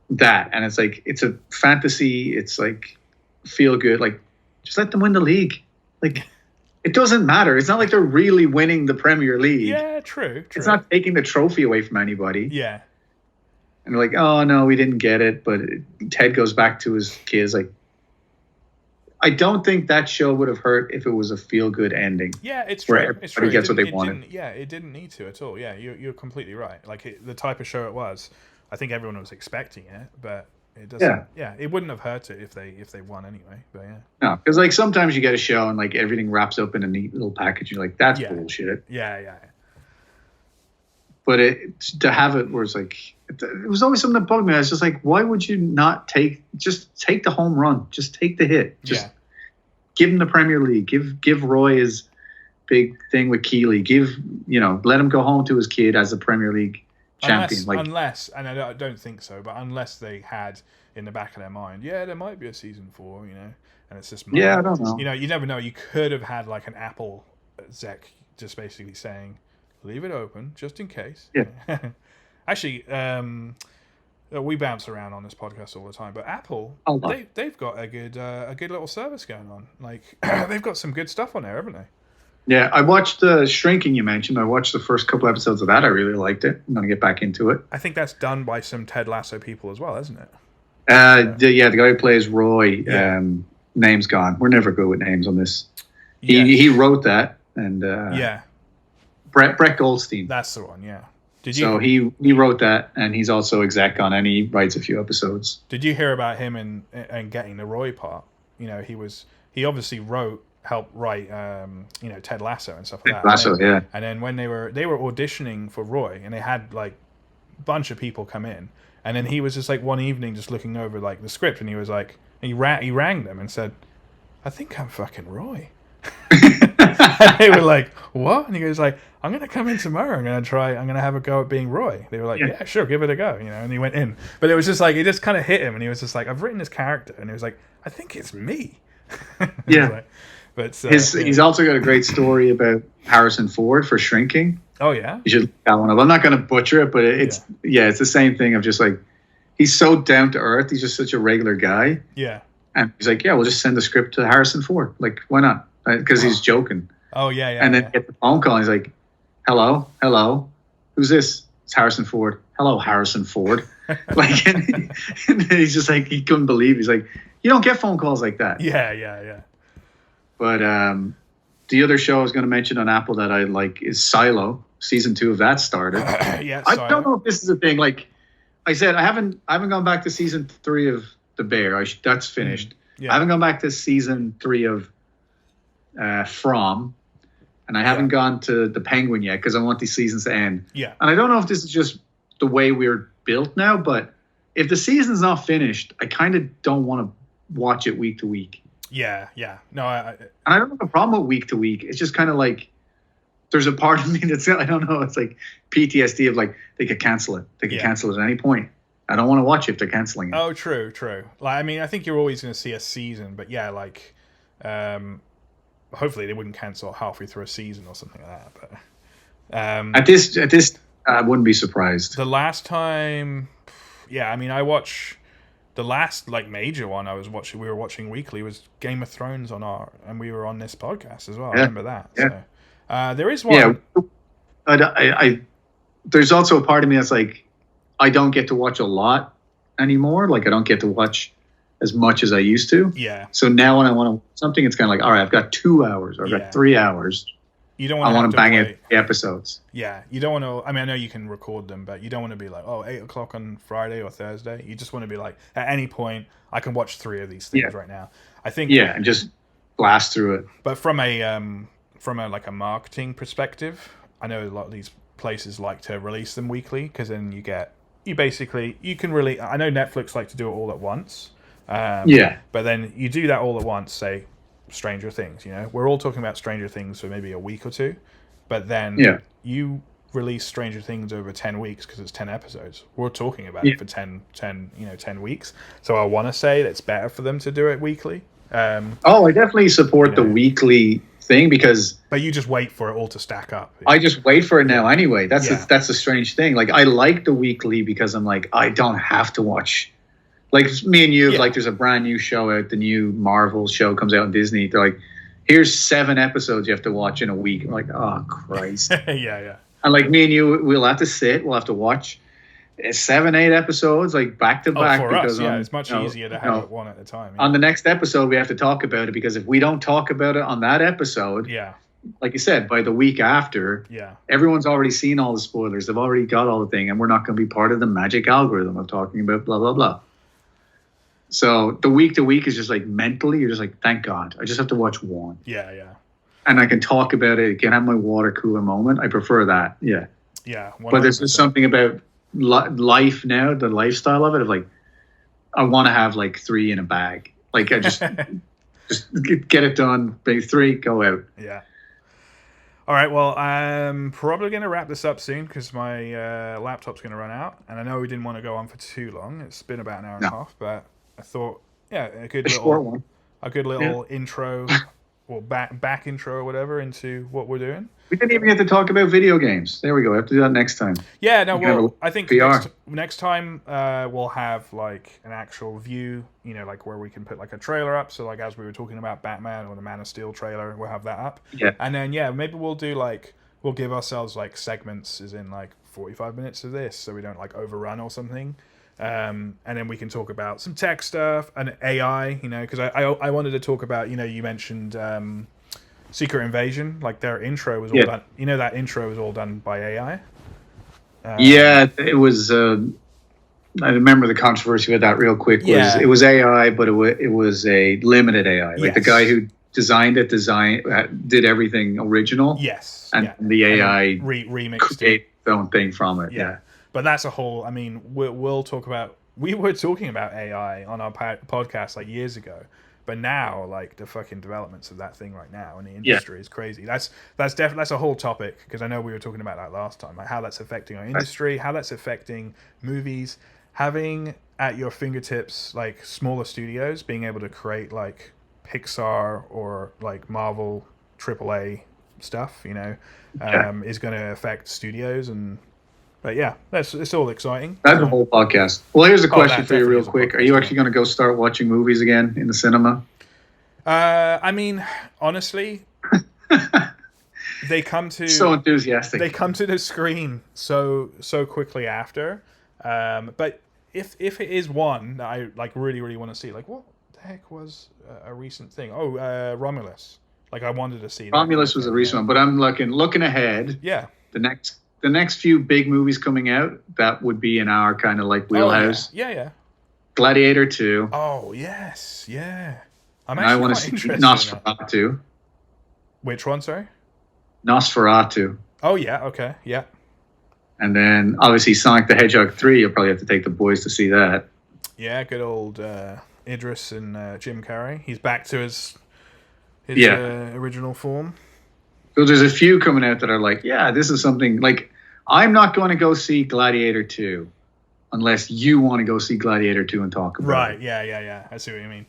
[SPEAKER 2] that and it's like it's a fantasy, it's like feel good, like just let them win the league. Like, it doesn't matter. It's not like they're really winning the Premier League.
[SPEAKER 1] Yeah, true.
[SPEAKER 2] It's not taking the trophy away from anybody.
[SPEAKER 1] Yeah.
[SPEAKER 2] And they're like, oh no, we didn't get it. But Ted goes back to his kids. Like, I don't think that show would have hurt if it was a feel-good ending.
[SPEAKER 1] Yeah, it's true.
[SPEAKER 2] Where everybody gets what they wanted.
[SPEAKER 1] It didn't need to at all. Yeah, you're completely right. Like, the type of show it was, I think everyone was expecting it, but it doesn't. Yeah, it wouldn't have hurt it if they won anyway. But yeah. No,
[SPEAKER 2] because like sometimes you get a show and like everything wraps up in a neat little package. You're like, that's bullshit.
[SPEAKER 1] Yeah.
[SPEAKER 2] But to have it where it's like, it was always something that bugged me. I was just like, why would you not take the home run? Just take the hit. Just give him the Premier League. Give Roy his big thing with Keeley. Let him go home to his kid as a Premier League champion.
[SPEAKER 1] Unless, and I don't think so, but unless they had in the back of their mind, there might be a season 4, and it's just
[SPEAKER 2] I don't know.
[SPEAKER 1] You never know. You could have had like an Apple exec just basically saying, leave it open just in case.
[SPEAKER 2] Yeah.
[SPEAKER 1] Actually, we bounce around on this podcast all the time, but Apple, they've got a good little service going on. Like, they've got some good stuff on there, haven't they?
[SPEAKER 2] Yeah, I watched the Shrinking you mentioned. I watched the first couple episodes of that. I really liked it. I'm going to get back into it.
[SPEAKER 1] I think that's done by some Ted Lasso people as well, isn't it?
[SPEAKER 2] The guy who plays Roy, name's gone. We're never good with names on this. He wrote that, and Brett Goldstein.
[SPEAKER 1] That's the one, yeah.
[SPEAKER 2] So he wrote that, and he's also exec on, and he writes a few episodes.
[SPEAKER 1] Did you hear about him and getting the Roy part? He obviously helped write Ted Lasso and stuff like that.
[SPEAKER 2] Lasso, yeah.
[SPEAKER 1] And then when they were auditioning for Roy, and they had like a bunch of people come in, and then he was just like one evening just looking over like the script, and he was like, he rang them and said, I think I'm fucking Roy. And they were like, what? And he goes like, I'm going to come in tomorrow. I'm going to have a go at being Roy. They were like, yeah, sure, give it a go. And he went in. But it was just like, it just kind of hit him. And he was just like, I've written this character. And he was like, I think it's me.
[SPEAKER 2] Yeah.
[SPEAKER 1] But
[SPEAKER 2] he's also got a great story about Harrison Ford for Shrinking.
[SPEAKER 1] Oh, yeah?
[SPEAKER 2] You should look that one up. I'm not going to butcher it, but it's the same thing of just like, he's so down to earth. He's just such a regular guy.
[SPEAKER 1] Yeah.
[SPEAKER 2] And he's like, we'll just send the script to Harrison Ford. Like, why not? Because he's joking.
[SPEAKER 1] Oh, yeah.
[SPEAKER 2] And then get the phone call. And he's like, hello. Who's this? It's Harrison Ford. Hello, Harrison Ford. Like, and he's just like, he couldn't believe. He's like, you don't get phone calls like that.
[SPEAKER 1] Yeah.
[SPEAKER 2] But the other show I was going to mention on Apple that I like is Silo. Season 2 of that started. I don't know if this is a thing. Like I said, I haven't gone back to season 3 of The Bear. That's finished. I haven't gone back to season 3 of From, and I haven't gone to The Penguin yet because I want these seasons to end.
[SPEAKER 1] Yeah.
[SPEAKER 2] And I don't know if this is just the way we're built now, but if the season's not finished, I kind of don't want to watch it week to week.
[SPEAKER 1] Yeah. No,
[SPEAKER 2] I don't have a problem with week to week. It's just kind of like there's a part of me that's, I don't know, it's like PTSD of like they could cancel it. They could cancel it at any point. I don't want to watch it if they're canceling it.
[SPEAKER 1] Oh, true. Like, I mean, I think you're always going to see a season, but hopefully they wouldn't cancel halfway through a season or something like that. But
[SPEAKER 2] at this, I wouldn't be surprised.
[SPEAKER 1] The last time, I watch the last like major one we were watching weekly was Game of Thrones and we were on this podcast as well. I remember that.
[SPEAKER 2] Yeah.
[SPEAKER 1] So, there is one.
[SPEAKER 2] Yeah. There's also a part of me that's like, I don't get to watch a lot anymore. Like I don't get to watch as much as I used to.
[SPEAKER 1] Yeah.
[SPEAKER 2] So now when I want to watch something, it's kind of like, all right, I've got 2 hours or I've got 3 hours.
[SPEAKER 1] You don't want
[SPEAKER 2] I want to bang out the episodes.
[SPEAKER 1] Yeah. You don't want to, I mean, I know you can record them, but you don't want to be like, 8:00 on Friday or Thursday. You just want to be like, at any point, I can watch 3 of these things right now. I think.
[SPEAKER 2] Yeah. And just blast through it.
[SPEAKER 1] But from a like a marketing perspective, I know a lot of these places like to release them weekly because then you can really, I know Netflix like to do it all at once. But then you do that all at once, say Stranger Things. We're all talking about Stranger Things for maybe a week or two, but then you release Stranger Things over 10 weeks because it's 10 episodes. We're talking about it for 10 weeks. So I want to say that it's better for them to do it weekly.
[SPEAKER 2] I definitely support the weekly thing because.
[SPEAKER 1] But you just wait for it all to stack up.
[SPEAKER 2] I just wait for it now anyway. That's a strange thing. Like I like the weekly because I'm like I don't have to watch. Like me and you, like there's a brand new show out. The new Marvel show comes out on Disney. They're like, here's 7 episodes you have to watch in a week. I'm like, oh Christ.
[SPEAKER 1] Yeah.
[SPEAKER 2] And like me and you, we'll have to sit. We'll have to watch 7, 8 episodes like back to back.
[SPEAKER 1] For us, it's much easier to have it one at a time.
[SPEAKER 2] On the next episode, we have to talk about it because if we don't talk about it on that episode, like you said, by the week after, everyone's already seen all the spoilers. They've already got all the thing, and we're not going to be part of the magic algorithm of talking about blah blah blah. So the week to week is just like mentally, you're just like, thank God, I just have to watch one.
[SPEAKER 1] Yeah.
[SPEAKER 2] And I can talk about it. I can have my water cooler moment. I prefer that. Yeah.
[SPEAKER 1] 100%.
[SPEAKER 2] But there's just something about life now, the lifestyle of it, of like, I want to have like 3 in a bag. Like I just get it done. Maybe 3, go out.
[SPEAKER 1] Yeah. All right. Well, I'm probably going to wrap this up soon because my laptop's going to run out. And I know we didn't want to go on for too long. It's been about an hour and a half, but I thought, a good little intro. Or back intro or whatever into what we're doing.
[SPEAKER 2] We didn't even get to talk about video games. There we go. We have to do that next time.
[SPEAKER 1] Yeah, no, well, I think next time we'll have like an actual view, like where we can put like a trailer up. So like as we were talking about Batman or the Man of Steel trailer, we'll have that up.
[SPEAKER 2] Yeah.
[SPEAKER 1] And then maybe we'll do we'll give ourselves like segments as in like 45 minutes of this so we don't like overrun or something. And then we can talk about some tech stuff and AI, because I wanted to talk about, you mentioned Secret Invasion, like their intro was all done. That intro was all done by AI.
[SPEAKER 2] It was. I remember the controversy with that real quick. It was AI, but it was a limited AI. Like the guy who designed it did everything original.
[SPEAKER 1] Yes,
[SPEAKER 2] and the AI
[SPEAKER 1] remixed
[SPEAKER 2] create their own thing from it. Yeah.
[SPEAKER 1] But that's a whole. I mean, we'll talk about. We were talking about AI on our podcast like years ago, but now like the fucking developments of that thing right now in the industry is crazy. That's definitely a whole topic because I know we were talking about that last time, like how that's affecting our industry, how that's affecting movies, having at your fingertips like smaller studios being able to create like Pixar or like Marvel AAA stuff, is going to affect studios and. But yeah, it's all exciting.
[SPEAKER 2] That's a whole podcast. Well, here's a question for you real quick. Are you actually going to go start watching movies again in the cinema?
[SPEAKER 1] I mean, honestly, they come to
[SPEAKER 2] so enthusiastic.
[SPEAKER 1] They come to the screen so quickly after. But if it is one that I like really, really want to see, like what the heck was a recent thing? Romulus. Like I wanted to see
[SPEAKER 2] Romulus was a recent one, but I'm looking ahead.
[SPEAKER 1] Yeah.
[SPEAKER 2] The next few big movies coming out, that would be in our kind of like wheelhouse.
[SPEAKER 1] Yeah.
[SPEAKER 2] Gladiator 2.
[SPEAKER 1] Oh, yes. Yeah.
[SPEAKER 2] I want to see Nosferatu.
[SPEAKER 1] Which one, sorry?
[SPEAKER 2] Nosferatu.
[SPEAKER 1] Oh, yeah. Okay. Yeah.
[SPEAKER 2] And then, obviously, Sonic the Hedgehog 3, you'll probably have to take the boys to see that.
[SPEAKER 1] Yeah, good old Idris and Jim Carrey. He's back to his original form.
[SPEAKER 2] So there's a few coming out that are like, this is something like I'm not going to go see Gladiator 2 unless you want to go see Gladiator 2 and talk about it.
[SPEAKER 1] Right, yeah. I see what you mean.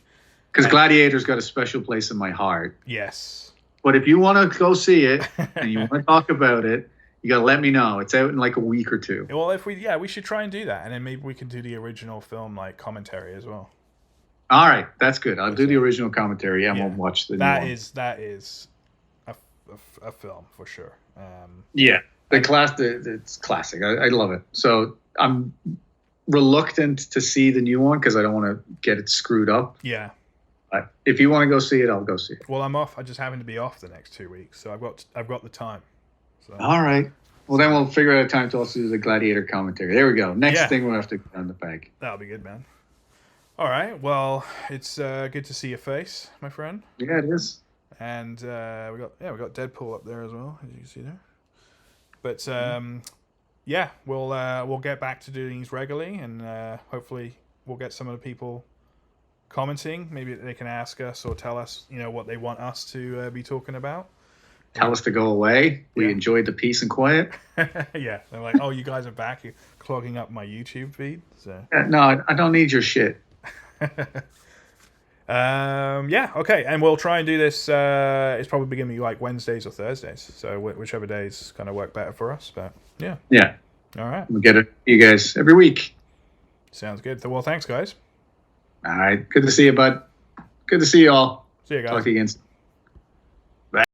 [SPEAKER 2] Because Gladiator's got a special place in my heart.
[SPEAKER 1] Yes.
[SPEAKER 2] But if you want to go see it and you want to talk about it, you got to let me know. It's out in like a week or 2.
[SPEAKER 1] Well, if we should try and do that. And then maybe we can do the original film like commentary as well.
[SPEAKER 2] All right, that's good. I'll do the original commentary and we'll watch the new one.
[SPEAKER 1] That is a film for sure.
[SPEAKER 2] It's classic. I love it. So I'm reluctant to see the new one because I don't want to get it screwed up.
[SPEAKER 1] Yeah.
[SPEAKER 2] But if you want to go see it, I'll go see it.
[SPEAKER 1] Well, I'm off. I just happen to be off the next 2 weeks, so I've got the time. So.
[SPEAKER 2] All right. Well, then we'll figure out a time to also do the Gladiator commentary. There we go. Next thing we'll have to put on the bag.
[SPEAKER 1] That'll be good, man. All right. Well, it's good to see your face, my friend.
[SPEAKER 2] Yeah, it is.
[SPEAKER 1] And we got Deadpool up there as well, as you can see there. But we'll get back to doing these regularly, and hopefully we'll get some of the people commenting. Maybe they can ask us or tell us, what they want us to be talking about.
[SPEAKER 2] Tell us to go away. We enjoyed the peace and quiet.
[SPEAKER 1] Yeah, they're like, "Oh, you guys are back. You're clogging up my YouTube feed." So
[SPEAKER 2] no, I don't need your shit.
[SPEAKER 1] Okay, and we'll try and do this. It's probably going to be like Wednesdays or Thursdays, so whichever days kind of work better for us. But yeah. All right,
[SPEAKER 2] we'll get it. You guys every week.
[SPEAKER 1] Sounds good. Well, thanks, guys.
[SPEAKER 2] All right, good to see you, bud. Good to see you all.
[SPEAKER 1] See you guys.
[SPEAKER 2] Talk to you again.